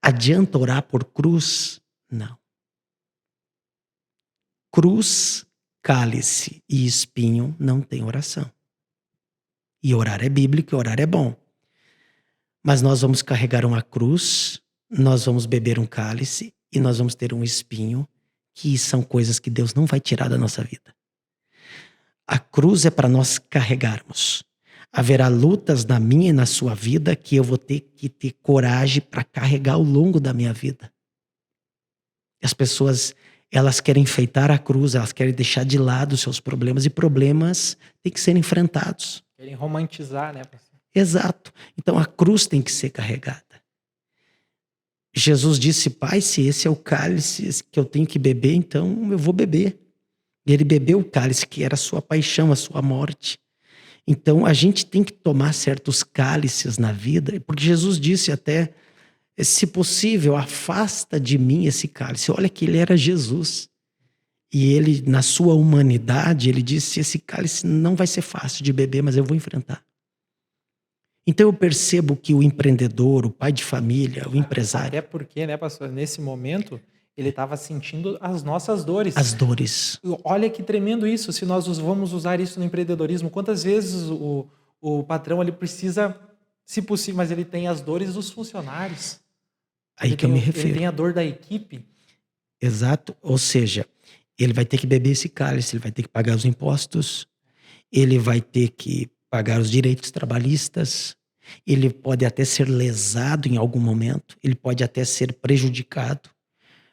Adianta orar por cruz? Não. Cruz, cálice e espinho não tem oração. E orar é bíblico e orar é bom. Mas nós vamos carregar uma cruz, nós vamos beber um cálice e nós vamos ter um espinho, que são coisas que Deus não vai tirar da nossa vida. A cruz é para nós carregarmos. Haverá lutas na minha e na sua vida que eu vou ter que ter coragem para carregar ao longo da minha vida. As pessoas, elas querem enfeitar a cruz, elas querem deixar de lado os seus problemas, e problemas têm que ser enfrentados. Querem romantizar, né, pastor? Exato. Então a cruz tem que ser carregada. Jesus disse: Pai, se esse é o cálice que eu tenho que beber, então eu vou beber. E ele bebeu o cálice que era a sua paixão, a sua morte. Então a gente tem que tomar certos cálices na vida, porque Jesus disse até: se possível, afasta de mim esse cálice. Olha que ele era Jesus. E ele, na sua humanidade, ele disse: esse cálice não vai ser fácil de beber, mas eu vou enfrentar. Então eu percebo que o empreendedor, o pai de família, o empresário, Até porque, né, pastor, nesse momento, ele estava sentindo as nossas dores. as dores. Olha que tremendo isso, se nós vamos usar isso no empreendedorismo. Quantas vezes o patrão ele precisa, se possível, mas ele tem as dores dos funcionários. Aí que eu me Ele refiro. tem a dor da equipe. Exato. Ou seja, ele vai ter que beber esse cálice, ele vai ter que pagar os impostos, ele vai ter que pagar os direitos trabalhistas, ele pode até ser lesado em algum momento, ele pode até ser prejudicado,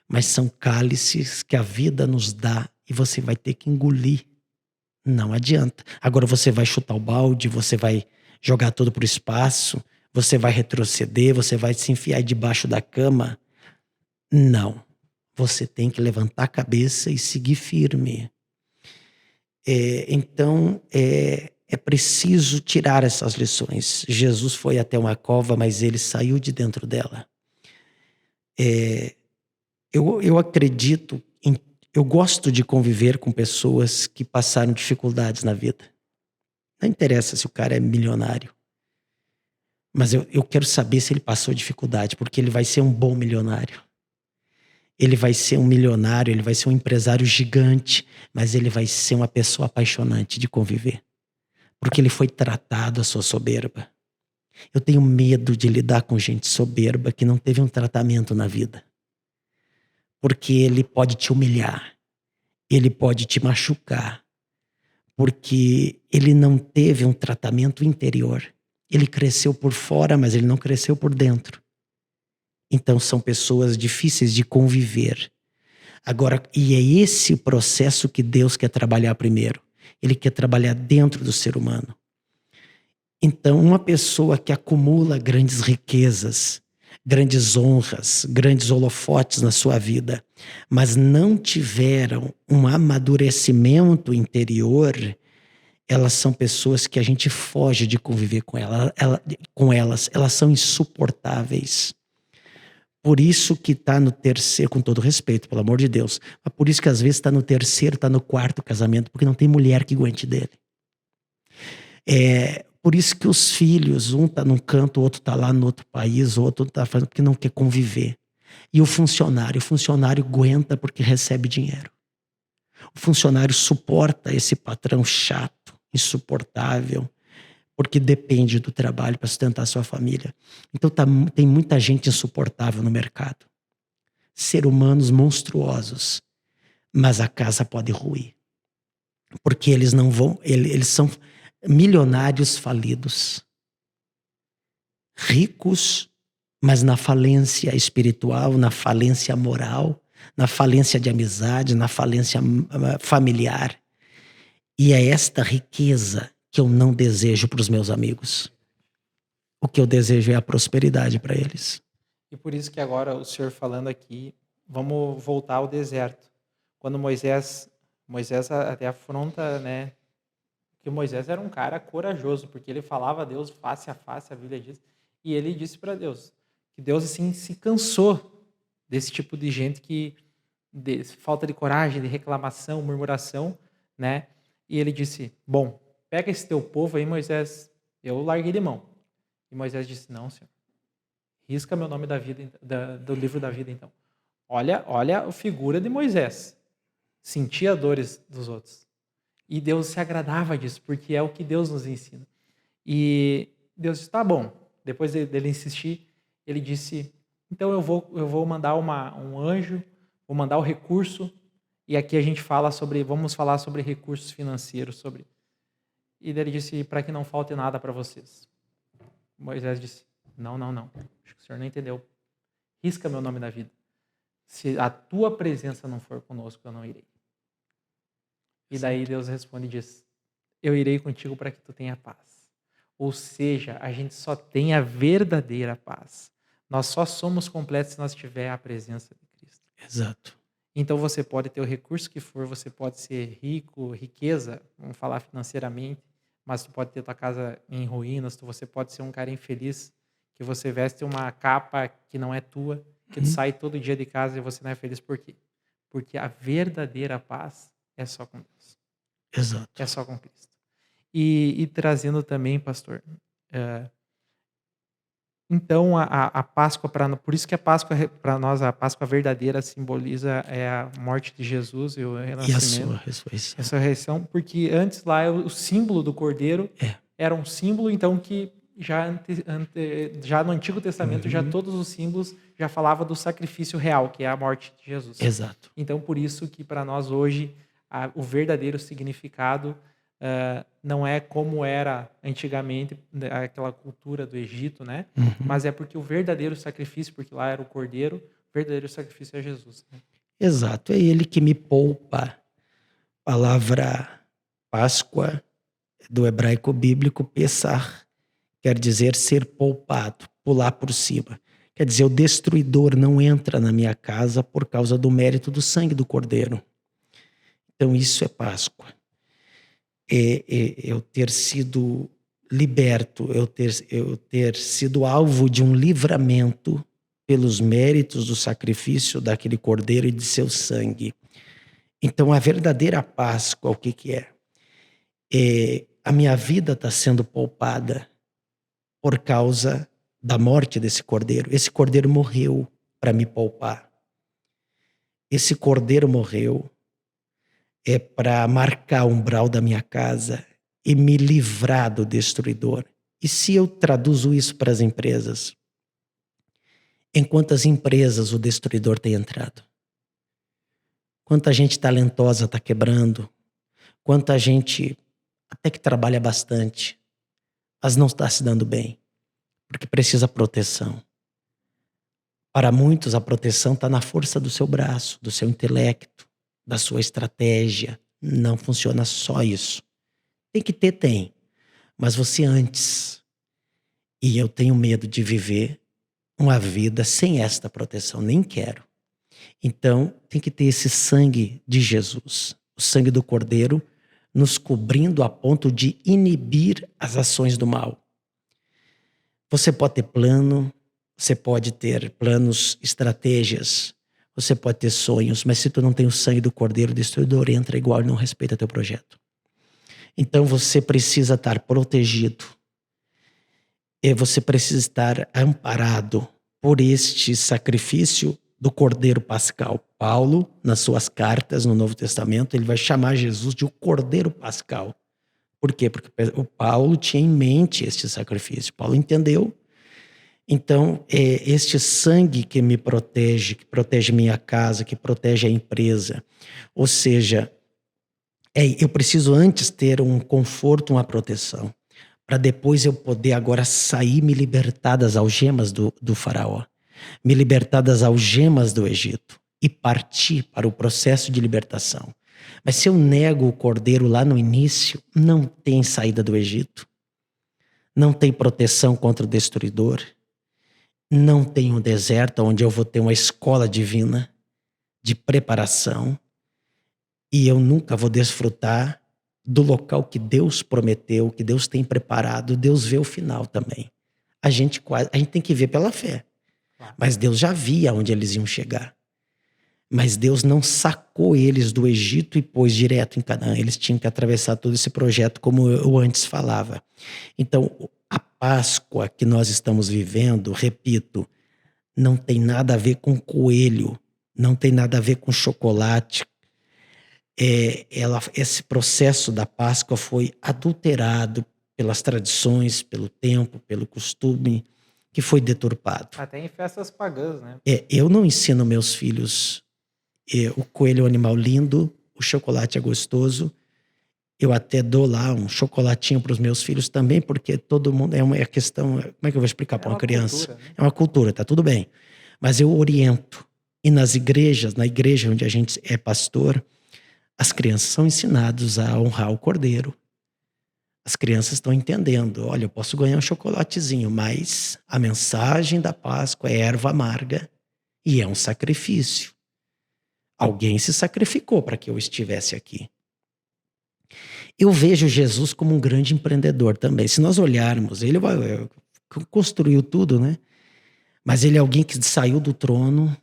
mas são cálices que a vida nos dá e você vai ter que engolir. Não adianta. Agora você vai chutar o balde, você vai jogar tudo pro espaço, você vai retroceder, você vai se enfiar debaixo da cama. Não. Você tem que levantar a cabeça e seguir firme. Então, é preciso tirar essas lições. Jesus foi até uma cova, mas ele saiu de dentro dela. Eu acredito, eu gosto de conviver com pessoas que passaram dificuldades na vida. Não interessa se o cara é milionário, mas eu quero saber se ele passou dificuldade, porque ele vai ser um bom milionário. Ele vai ser um milionário, ele vai ser um empresário gigante, mas ele vai ser uma pessoa apaixonante de conviver. Porque ele foi tratado a sua soberba. Eu tenho medo de lidar com gente soberba que não teve um tratamento na vida. Porque ele pode te humilhar, ele pode te machucar, porque ele não teve um tratamento interior. Ele cresceu por fora, mas ele não cresceu por dentro. Então são pessoas difíceis de conviver. Agora, e é esse processo que Deus quer trabalhar primeiro. Ele quer trabalhar dentro do ser humano. Então, uma pessoa que acumula grandes riquezas, grandes honras, grandes holofotes na sua vida, mas não tiveram um amadurecimento interior, elas são pessoas que a gente foge de conviver com elas. Elas são insuportáveis. Por isso que está no terceiro, com todo respeito, pelo amor de Deus, mas por isso que às vezes está no terceiro, está no quarto casamento, porque não tem mulher que aguente dele. Por isso que os filhos, um está num canto, o outro está lá no outro país, o outro está fazendo porque não quer conviver. E o funcionário aguenta porque recebe dinheiro. O funcionário suporta esse patrão chato, insuportável, porque depende do trabalho para sustentar a sua família. Então tem muita gente insuportável no mercado. Seres humanos monstruosos. Mas a casa pode ruir. Porque eles não vão, eles são milionários falidos. Ricos, mas na falência espiritual, na falência moral, na falência de amizade, na falência familiar. E é esta riqueza que eu não desejo para os meus amigos. O que eu desejo é a prosperidade para eles. E por isso que agora o senhor falando aqui, vamos voltar ao deserto. Quando Moisés até afronta, né, que Moisés era um cara corajoso, porque ele falava a Deus face a face, a Bíblia diz, e ele disse para Deus, que Deus assim se cansou desse tipo de gente que falta de coragem, de reclamação, murmuração, né? E ele disse: bom, pega esse teu povo aí, Moisés, eu larguei de mão. E Moisés disse: não, Senhor, risca meu nome do livro da vida, então. Olha a figura de Moisés, sentia dores dos outros. E Deus se agradava disso, porque é o que Deus nos ensina. E Deus disse: tá bom. Depois dele insistir, ele disse: então eu vou mandar um anjo, vou mandar o recurso. E aqui a gente vamos falar sobre recursos financeiros, E daí ele disse: para que não falte nada para vocês. Moisés disse: não. Acho que o senhor não entendeu. Risca meu nome da vida. Se a tua presença não for conosco, eu não irei. E daí Deus responde e diz: eu irei contigo para que tu tenha paz. Ou seja, a gente só tem a verdadeira paz. Nós só somos completos se nós tiver a presença de Cristo. Exato. Então você pode ter o recurso que for, você pode ser rico, riqueza, vamos falar financeiramente, mas tu pode ter tua casa em ruínas, você pode ser um cara infeliz, que você veste uma capa que não é tua, que tu Uhum. sai todo dia de casa e você não é feliz. Por quê? Porque a verdadeira paz é só com Deus, Exato. é só com Cristo. E trazendo também, pastor, então a Páscoa, por isso que a Páscoa, para nós, a Páscoa verdadeira simboliza a morte de Jesus e o E a renascimento, sua ressurreição. a ressurreição, porque antes lá o símbolo do Cordeiro É. era um símbolo, então que já no Antigo Testamento, já Uhum. todos os símbolos já falavam do sacrifício real, que é a morte de Jesus. Exato. Então, por isso que para nós hoje, o verdadeiro significado não é como era antigamente, aquela cultura do Egito, né? Uhum. Mas é porque o verdadeiro sacrifício, porque lá era o Cordeiro, o verdadeiro sacrifício é Jesus, né? Exato. É ele que me poupa. A palavra Páscoa, do hebraico bíblico, Pessah, quer dizer ser poupado, pular por cima. Quer dizer, o destruidor não entra na minha casa por causa do mérito do sangue do Cordeiro. Então isso é Páscoa. Eu ter sido liberto, eu ter sido alvo de um livramento pelos méritos do sacrifício daquele Cordeiro e de seu sangue. Então a verdadeira Páscoa, o que é? A minha vida está sendo poupada por causa da morte desse Cordeiro. Esse Cordeiro morreu para me poupar. Esse Cordeiro morreu para marcar o umbral da minha casa e me livrar do destruidor. E se eu traduzo isso para as empresas? Em quantas empresas o destruidor tem entrado? Quanta gente talentosa está quebrando? Quanta gente até que trabalha bastante, mas não está se dando bem, porque precisa proteção. Para muitos, a proteção está na força do seu braço, do seu intelecto, da sua estratégia. Não funciona só isso. Tem que ter, tem. Mas você antes. E eu tenho medo de viver uma vida sem esta proteção. Nem quero. Então, tem que ter esse sangue de Jesus. O sangue do Cordeiro nos cobrindo a ponto de inibir as ações do mal. Você pode ter plano, você pode ter planos, estratégias, você pode ter sonhos, mas se tu não tem o sangue do Cordeiro, o destruidor entra igual e não respeita teu projeto. Então você precisa estar protegido. E você precisa estar amparado por este sacrifício do Cordeiro Pascal. Paulo, nas suas cartas no Novo Testamento, ele vai chamar Jesus de o Cordeiro Pascal. Por quê? Porque o Paulo tinha em mente este sacrifício. Paulo entendeu. Então, este sangue que me protege, que protege minha casa, que protege a empresa. Ou seja, eu preciso antes ter um conforto, uma proteção, para depois eu poder agora sair, me libertar das algemas do faraó, me libertar das algemas do Egito e partir para o processo de libertação. Mas se eu nego o Cordeiro lá no início, não tem saída do Egito, não tem proteção contra o destruidor, não tem um deserto onde eu vou ter uma escola divina de preparação e eu nunca vou desfrutar do local que Deus prometeu, que Deus tem preparado. Deus vê o final também. A gente tem que ver pela fé, mas Deus já via onde eles iam chegar. Mas Deus não sacou eles do Egito e pôs direto em Canaã. Eles tinham que atravessar todo esse projeto, como eu antes falava. Então, a Páscoa que nós estamos vivendo, repito, não tem nada a ver com coelho, não tem nada a ver com chocolate. Esse processo da Páscoa foi adulterado pelas tradições, pelo tempo, pelo costume, que foi deturpado. Até em festas pagãs, né? Eu não ensino meus filhos... o coelho é um animal lindo, o chocolate é gostoso. Eu até dou lá um chocolatinho para os meus filhos também, porque todo mundo... É uma questão... Como é que eu vou explicar para uma criança? Cultura, né? É uma cultura, tá tudo bem. Mas eu oriento. E nas igrejas, na igreja onde a gente é pastor, as crianças são ensinadas a honrar o Cordeiro, As crianças estão entendendo. Olha, eu posso ganhar um chocolatezinho, mas a mensagem da Páscoa é erva amarga e é um sacrifício. Alguém se sacrificou para que eu estivesse aqui. Eu vejo Jesus como um grande empreendedor também. Se nós olharmos, ele construiu tudo, né? Mas ele é alguém que saiu do trono,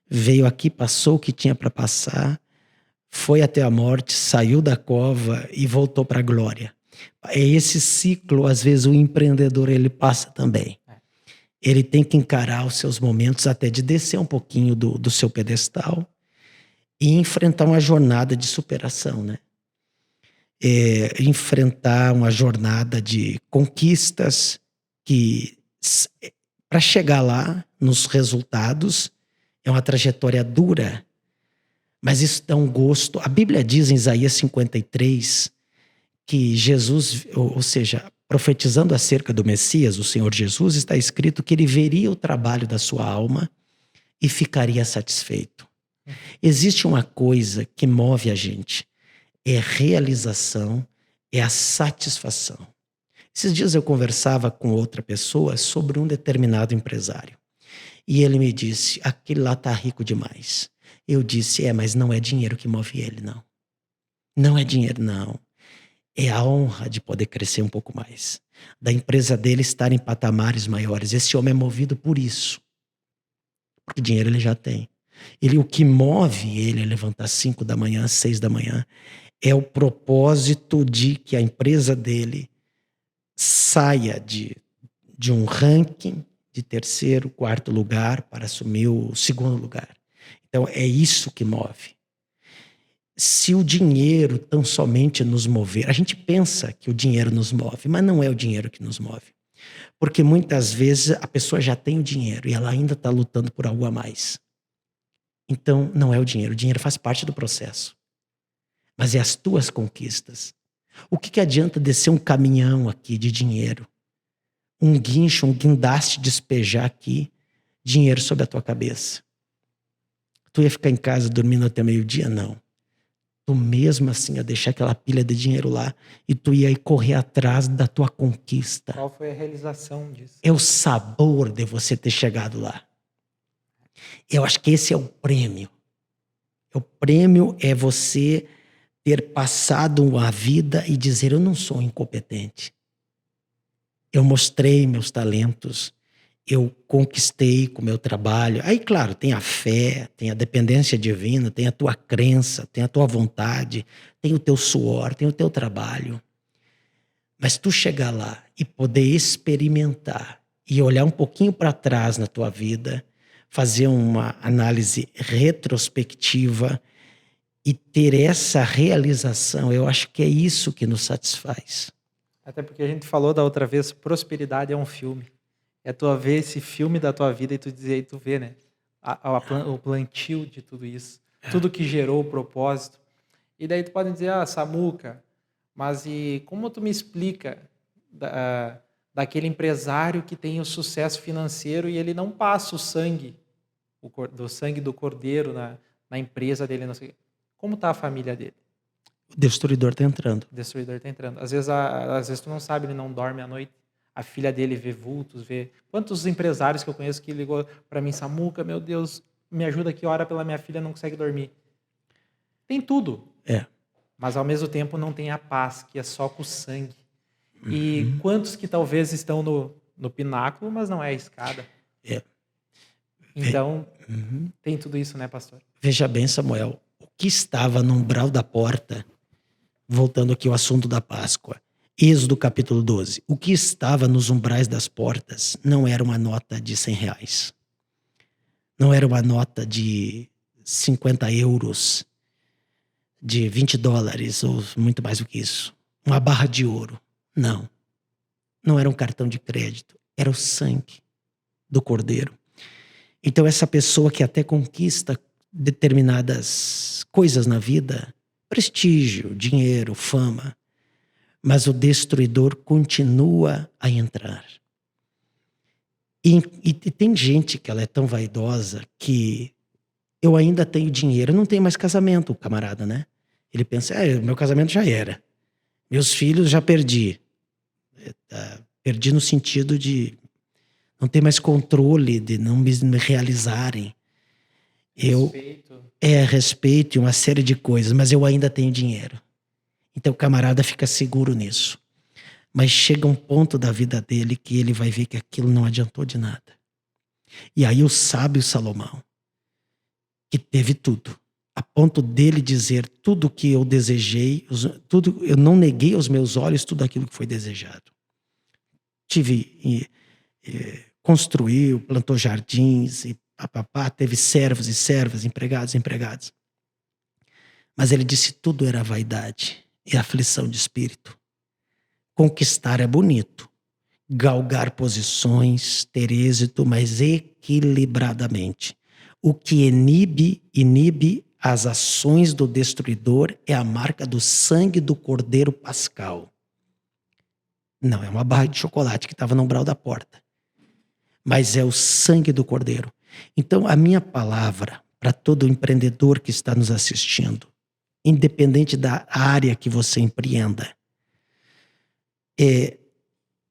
veio aqui, passou o que tinha para passar, foi até a morte, saiu da cova e voltou para a glória. É esse ciclo, às vezes, o empreendedor ele passa também. Ele tem que encarar os seus momentos até de descer um pouquinho do seu pedestal e enfrentar uma jornada de superação, né? Enfrentar uma jornada de conquistas que, para chegar lá, nos resultados, é uma trajetória dura, mas isso dá um gosto. A Bíblia diz em Isaías 53 que Jesus, ou seja, profetizando acerca do Messias, o Senhor Jesus, está escrito que ele veria o trabalho da sua alma e ficaria satisfeito. Existe uma coisa que move a gente, é realização, é a satisfação. Esses dias eu conversava com outra pessoa sobre um determinado empresário. E ele me disse, aquele lá tá rico demais. Eu disse, mas não é dinheiro que move ele, não. Não é dinheiro, não. É a honra de poder crescer um pouco mais. Da empresa dele estar em patamares maiores. Esse homem é movido por isso. Porque dinheiro ele já tem. O que move ele a levantar 5 da manhã, 6 da manhã, é o propósito de que a empresa dele saia de um ranking de 3º, 4º lugar para assumir o 2º lugar. Então é isso que move. Se o dinheiro tão somente nos mover, a gente pensa que o dinheiro nos move, mas não é o dinheiro que nos move. Porque muitas vezes a pessoa já tem o dinheiro e ela ainda está lutando por algo a mais. Então não é o dinheiro faz parte do processo. Mas é as tuas conquistas. O que adianta descer um caminhão aqui de dinheiro? Um guincho, um guindaste despejar aqui, dinheiro sobre a tua cabeça. Tu ia ficar em casa dormindo até meio-dia? Não. Tu mesmo assim ia deixar aquela pilha de dinheiro lá e tu ia correr atrás da tua conquista. Qual foi a realização disso? É o sabor de você ter chegado lá. Eu acho que esse é o prêmio. O prêmio é você ter passado uma vida e dizer, eu não sou incompetente. Eu mostrei meus talentos, eu conquistei com o meu trabalho. Aí, claro, tem a fé, tem a dependência divina, tem a tua crença, tem a tua vontade, tem o teu suor, tem o teu trabalho. Mas tu chegar lá e poder experimentar e olhar um pouquinho para trás na tua vida, fazer uma análise retrospectiva e ter essa realização, eu acho que é isso que nos satisfaz. Até porque a gente falou da outra vez, prosperidade é um filme. É tu ver esse filme da tua vida e tu dizer, e tu vê, né? O plantio de tudo isso. Tudo que gerou o propósito. E daí tu pode dizer, Samuca, mas e como tu me explica daquele empresário que tem o sucesso financeiro e ele não passa o sangue, do sangue do cordeiro na empresa dele, não sei. Como está a família dele? O destruidor está entrando. O destruidor está entrando. Às vezes tu não sabe, ele não dorme à noite. A filha dele vê vultos, vê... Quantos empresários que eu conheço que ligou para mim, Samuca, meu Deus, me ajuda aqui, ora pela minha filha, não consegue dormir. Tem tudo. Mas ao mesmo tempo não tem a paz, que é só com o sangue. E quantos que talvez estão no pináculo, mas não é a escada. Então, tem tudo isso, né, pastor? Veja bem, Samuel, o que estava no umbral da porta, voltando aqui ao assunto da Páscoa, Êxodo capítulo 12, o que estava nos umbrais das portas não era uma nota de R$100, não era uma nota de 50 euros, de 20 dólares ou muito mais do que isso, uma barra de ouro, não era um cartão de crédito, era o sangue do Cordeiro. Então essa pessoa que até conquista determinadas coisas na vida, prestígio, dinheiro, fama, mas o destruidor continua a entrar. E tem gente que ela é tão vaidosa que eu ainda tenho dinheiro, eu não tenho mais casamento, o camarada, né? Ele pensa, meu casamento já era. Meus filhos já perdi. Perdi no sentido de não ter mais controle, de não me realizarem. Respeito. Respeito e uma série de coisas, mas eu ainda tenho dinheiro. Então o camarada fica seguro nisso. Mas chega um ponto da vida dele que ele vai ver que aquilo não adiantou de nada. E aí o sábio Salomão, que teve tudo, a ponto dele dizer tudo que eu desejei, eu não neguei aos meus olhos tudo aquilo que foi desejado. Construiu, plantou jardins, e papapá, teve servos e servas, empregados e empregadas. Mas ele disse tudo era vaidade e aflição de espírito. Conquistar é bonito, galgar posições, ter êxito, mas equilibradamente. O que inibe as ações do destruidor é a marca do sangue do cordeiro pascal. Não, é uma barra de chocolate que estava no umbral da porta. Mas é o sangue do cordeiro. Então, a minha palavra para todo empreendedor que está nos assistindo, independente da área que você empreenda,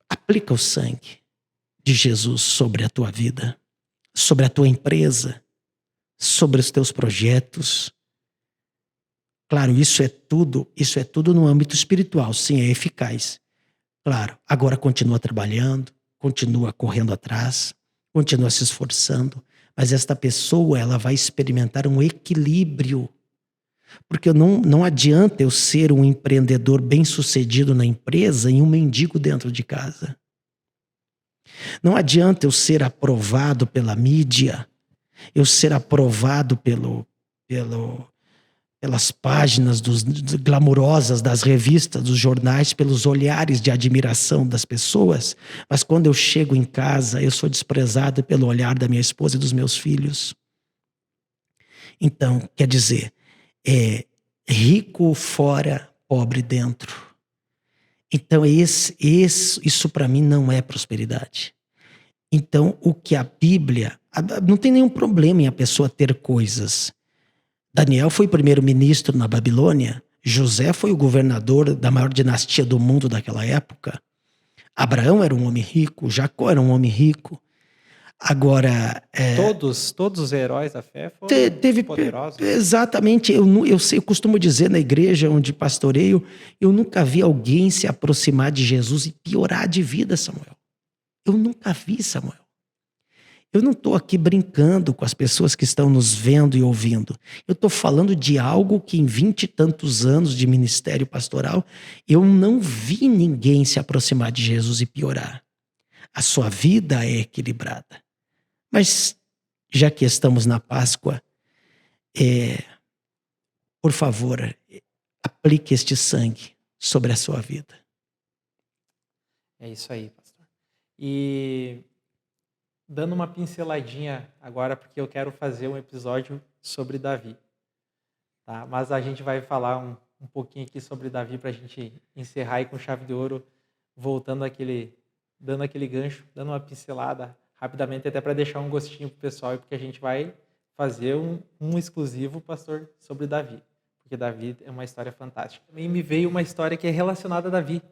aplica o sangue de Jesus sobre a tua vida, sobre a tua empresa, sobre os teus projetos. Claro, isso é tudo no âmbito espiritual, sim, é eficaz. Claro, agora continua trabalhando, continua correndo atrás, continua se esforçando, mas esta pessoa, ela vai experimentar um equilíbrio. Porque não adianta eu ser um empreendedor bem-sucedido na empresa e um mendigo dentro de casa. Não adianta eu ser aprovado pela mídia, eu ser aprovado pelas páginas glamourosas das revistas, dos jornais, pelos olhares de admiração das pessoas, mas quando eu chego em casa, eu sou desprezado pelo olhar da minha esposa e dos meus filhos. Então, quer dizer, rico fora, pobre dentro. Então, isso para mim não é prosperidade. Então, o que a Bíblia... Não tem nenhum problema em a pessoa ter coisas. Daniel foi primeiro-ministro na Babilônia. José foi o governador da maior dinastia do mundo daquela época. Abraão era um homem rico. Jacó era um homem rico. Agora... Todos os heróis da fé foram poderosos. Exatamente. Eu costumo dizer na igreja onde pastoreio, eu nunca vi alguém se aproximar de Jesus e piorar de vida, Samuel. Eu nunca vi, Samuel. Eu não estou aqui brincando com as pessoas que estão nos vendo e ouvindo. Eu estou falando de algo que em 20 e tantos anos de ministério pastoral, eu não vi ninguém se aproximar de Jesus e piorar. A sua vida é equilibrada. Mas, já que estamos na Páscoa, por favor, aplique este sangue sobre a sua vida. É isso aí, pastor. E dando uma pinceladinha agora, porque eu quero fazer um episódio sobre Davi. Tá? Mas a gente vai falar um pouquinho aqui sobre Davi para a gente encerrar aí com chave de ouro, voltando dando aquele gancho, dando uma pincelada rapidamente, até para deixar um gostinho pro pessoal, porque a gente vai fazer um exclusivo, pastor, sobre Davi, porque Davi é uma história fantástica. Também me veio uma história que é relacionada a Davi,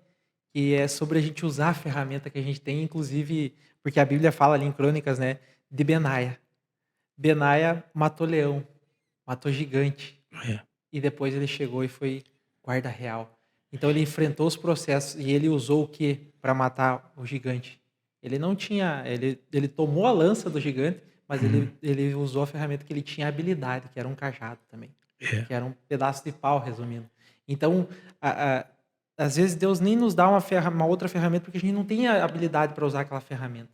que é sobre a gente usar a ferramenta que a gente tem, inclusive, porque a Bíblia fala ali em Crônicas, né, de Benaia. Benaia matou leão, matou gigante, e depois ele chegou e foi guarda real. Então ele enfrentou os processos e ele usou o que para matar o gigante? Ele não tinha, ele tomou a lança do gigante, mas ele usou a ferramenta que ele tinha habilidade, que era um cajado também, que era um pedaço de pau, resumindo. Então, às vezes Deus nem nos dá uma outra ferramenta porque a gente não tem a habilidade para usar aquela ferramenta.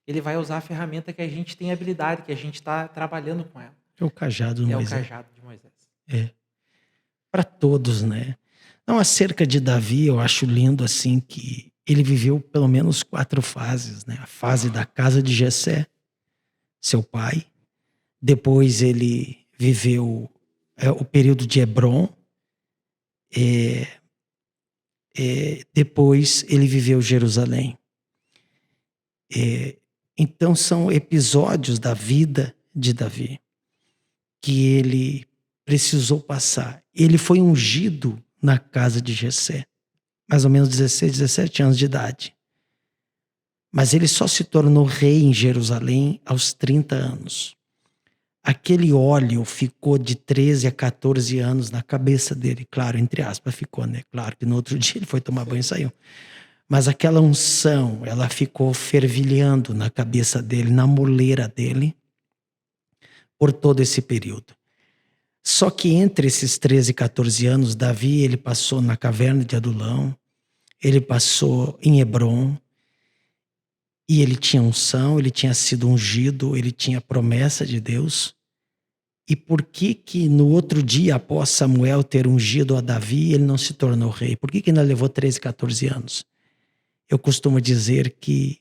Ele vai usar a ferramenta que a gente tem habilidade, que a gente está trabalhando com ela. É o cajado de Moisés. É o cajado de Moisés. Para todos, né? Não, acerca de Davi, eu acho lindo assim que ele viveu pelo menos 4 fases, né? A fase da casa de Jessé, seu pai. Depois ele viveu o período de Hebron. Depois ele viveu Jerusalém. Então são episódios da vida de Davi que ele precisou passar. Ele foi ungido na casa de Jessé, mais ou menos 16, 17 anos de idade. Mas ele só se tornou rei em Jerusalém aos 30 anos. Aquele óleo ficou de 13 a 14 anos na cabeça dele. Claro, entre aspas, ficou, né? Claro que no outro dia ele foi tomar banho e saiu. Mas aquela unção, ela ficou fervilhando na cabeça dele, na moleira dele, por todo esse período. Só que entre esses 13 e 14 anos, Davi, ele passou na caverna de Adulão, ele passou em Hebrom, e ele tinha unção, ele tinha sido ungido, ele tinha promessa de Deus. E por que no outro dia, após Samuel ter ungido a Davi, ele não se tornou rei? Por que ainda levou 13, 14 anos? Eu costumo dizer que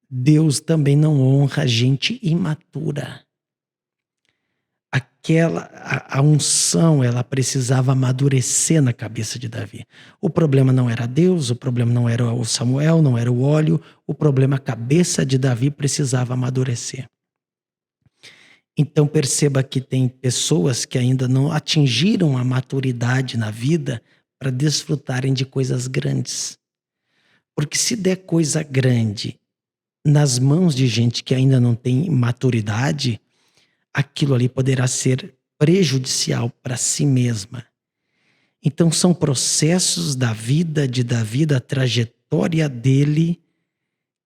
Deus também não honra gente imatura. A unção, ela precisava amadurecer na cabeça de Davi. O problema não era Deus, o problema não era o Samuel, não era o óleo, o problema a cabeça de Davi precisava amadurecer. Então perceba que tem pessoas que ainda não atingiram a maturidade na vida para desfrutarem de coisas grandes. Porque se der coisa grande nas mãos de gente que ainda não tem maturidade, aquilo ali poderá ser prejudicial para si mesma. Então são processos da vida de Davi, da trajetória dele,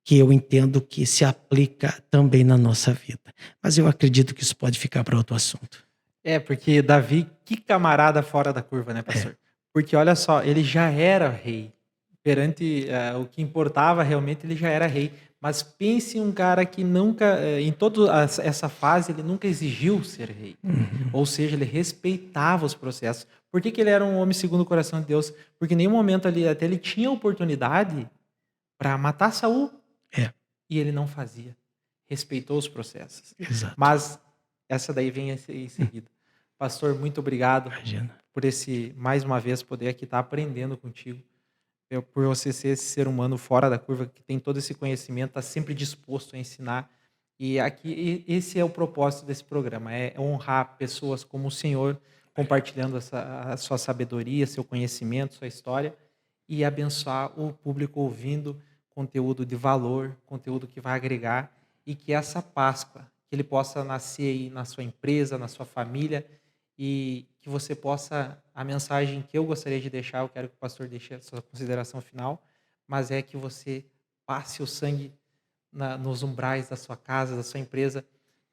que eu entendo que se aplica também na nossa vida. Mas eu acredito que isso pode ficar para outro assunto. Porque Davi, que camarada fora da curva, né, pastor? Porque olha só, ele já era rei. Perante o que importava realmente, ele já era rei. Mas pense em um cara que nunca, em toda essa fase, ele nunca exigiu ser rei. Ou seja, ele respeitava os processos. Por que ele era um homem segundo o coração de Deus? Porque em nenhum momento ali, até ele tinha oportunidade para matar Saul. E ele não fazia. Respeitou os processos. Exato. Mas essa daí vem em seguida. Pastor, muito obrigado Imagina. por mais uma vez, poder aqui estar aprendendo contigo. Por você ser esse ser humano fora da curva, que tem todo esse conhecimento, está sempre disposto a ensinar. E aqui, esse é o propósito desse programa, é honrar pessoas como o Senhor, compartilhando a sua sabedoria, seu conhecimento, sua história, e abençoar o público ouvindo conteúdo de valor, conteúdo que vai agregar, e que essa Páscoa, que ele possa nascer aí na sua empresa, na sua família, e que você possa, a mensagem que eu gostaria de deixar, eu quero que o pastor deixe a sua consideração final, mas é que você passe o sangue nos umbrais da sua casa, da sua empresa,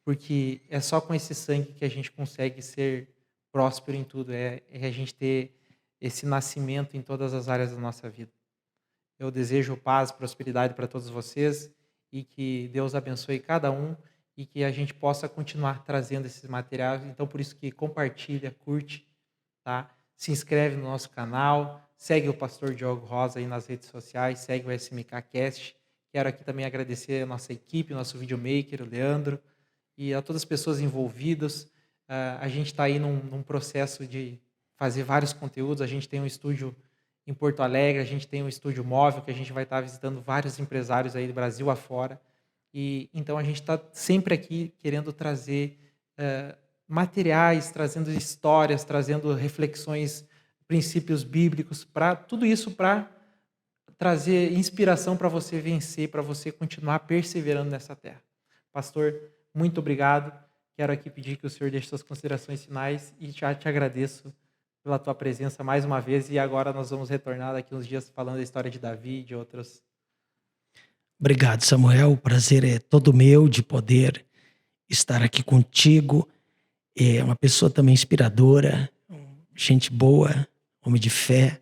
porque é só com esse sangue que a gente consegue ser próspero em tudo, é a gente ter esse nascimento em todas as áreas da nossa vida. Eu desejo paz, prosperidade para todos vocês e que Deus abençoe cada um e que a gente possa continuar trazendo esses materiais. Então, por isso que compartilha, curte, tá? Se inscreve no nosso canal, segue o pastor Diogo Rosa aí nas redes sociais, segue o SMK Cast. Quero aqui também agradecer a nossa equipe, nosso videomaker, o Leandro, e a todas as pessoas envolvidas. A gente está aí num processo de fazer vários conteúdos. A gente tem um estúdio em Porto Alegre, a gente tem um estúdio móvel que a gente vai estar visitando vários empresários aí do Brasil afora. E então a gente está sempre aqui querendo trazer materiais, trazendo histórias, trazendo reflexões, princípios bíblicos, para tudo isso para trazer inspiração para você vencer, para você continuar perseverando nessa terra. Pastor, muito obrigado. Quero aqui pedir que o senhor deixe suas considerações finais e já te agradeço pela tua presença mais uma vez. E agora nós vamos retornar daqui uns dias falando da história de Davi e de outros. Obrigado, Samuel. O prazer é todo meu de poder estar aqui contigo. É uma pessoa também inspiradora, gente boa, homem de fé.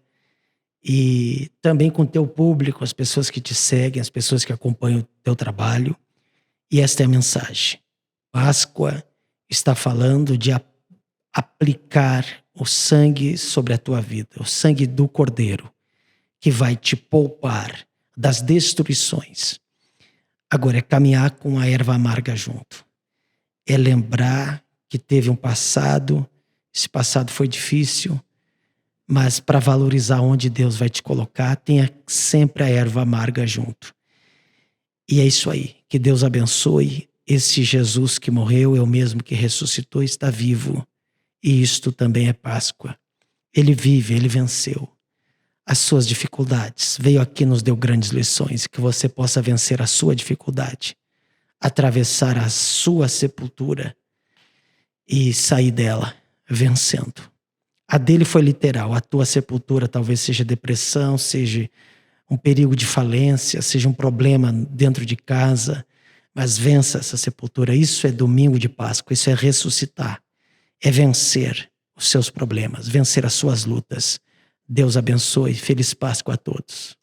E também com o teu público, as pessoas que te seguem, as pessoas que acompanham o teu trabalho. E esta é a mensagem. Páscoa está falando de aplicar o sangue sobre a tua vida, o sangue do Cordeiro, que vai te poupar das destruições. Agora é caminhar com a erva amarga junto. É lembrar que teve um passado, esse passado foi difícil, mas para valorizar onde Deus vai te colocar, tenha sempre a erva amarga junto. E é isso aí. Que Deus abençoe. Esse Jesus que morreu é o mesmo que ressuscitou, está vivo. E isto também é Páscoa. Ele vive, ele venceu. as suas dificuldades. Veio aqui e nos deu grandes lições, que você possa vencer a sua dificuldade, atravessar a sua sepultura e sair dela vencendo. A dele foi literal, a tua sepultura talvez seja depressão, seja um perigo de falência, seja um problema dentro de casa, mas vença essa sepultura. Isso é domingo de Páscoa, isso é ressuscitar, é vencer os seus problemas, vencer as suas lutas. Deus abençoe, feliz Páscoa a todos.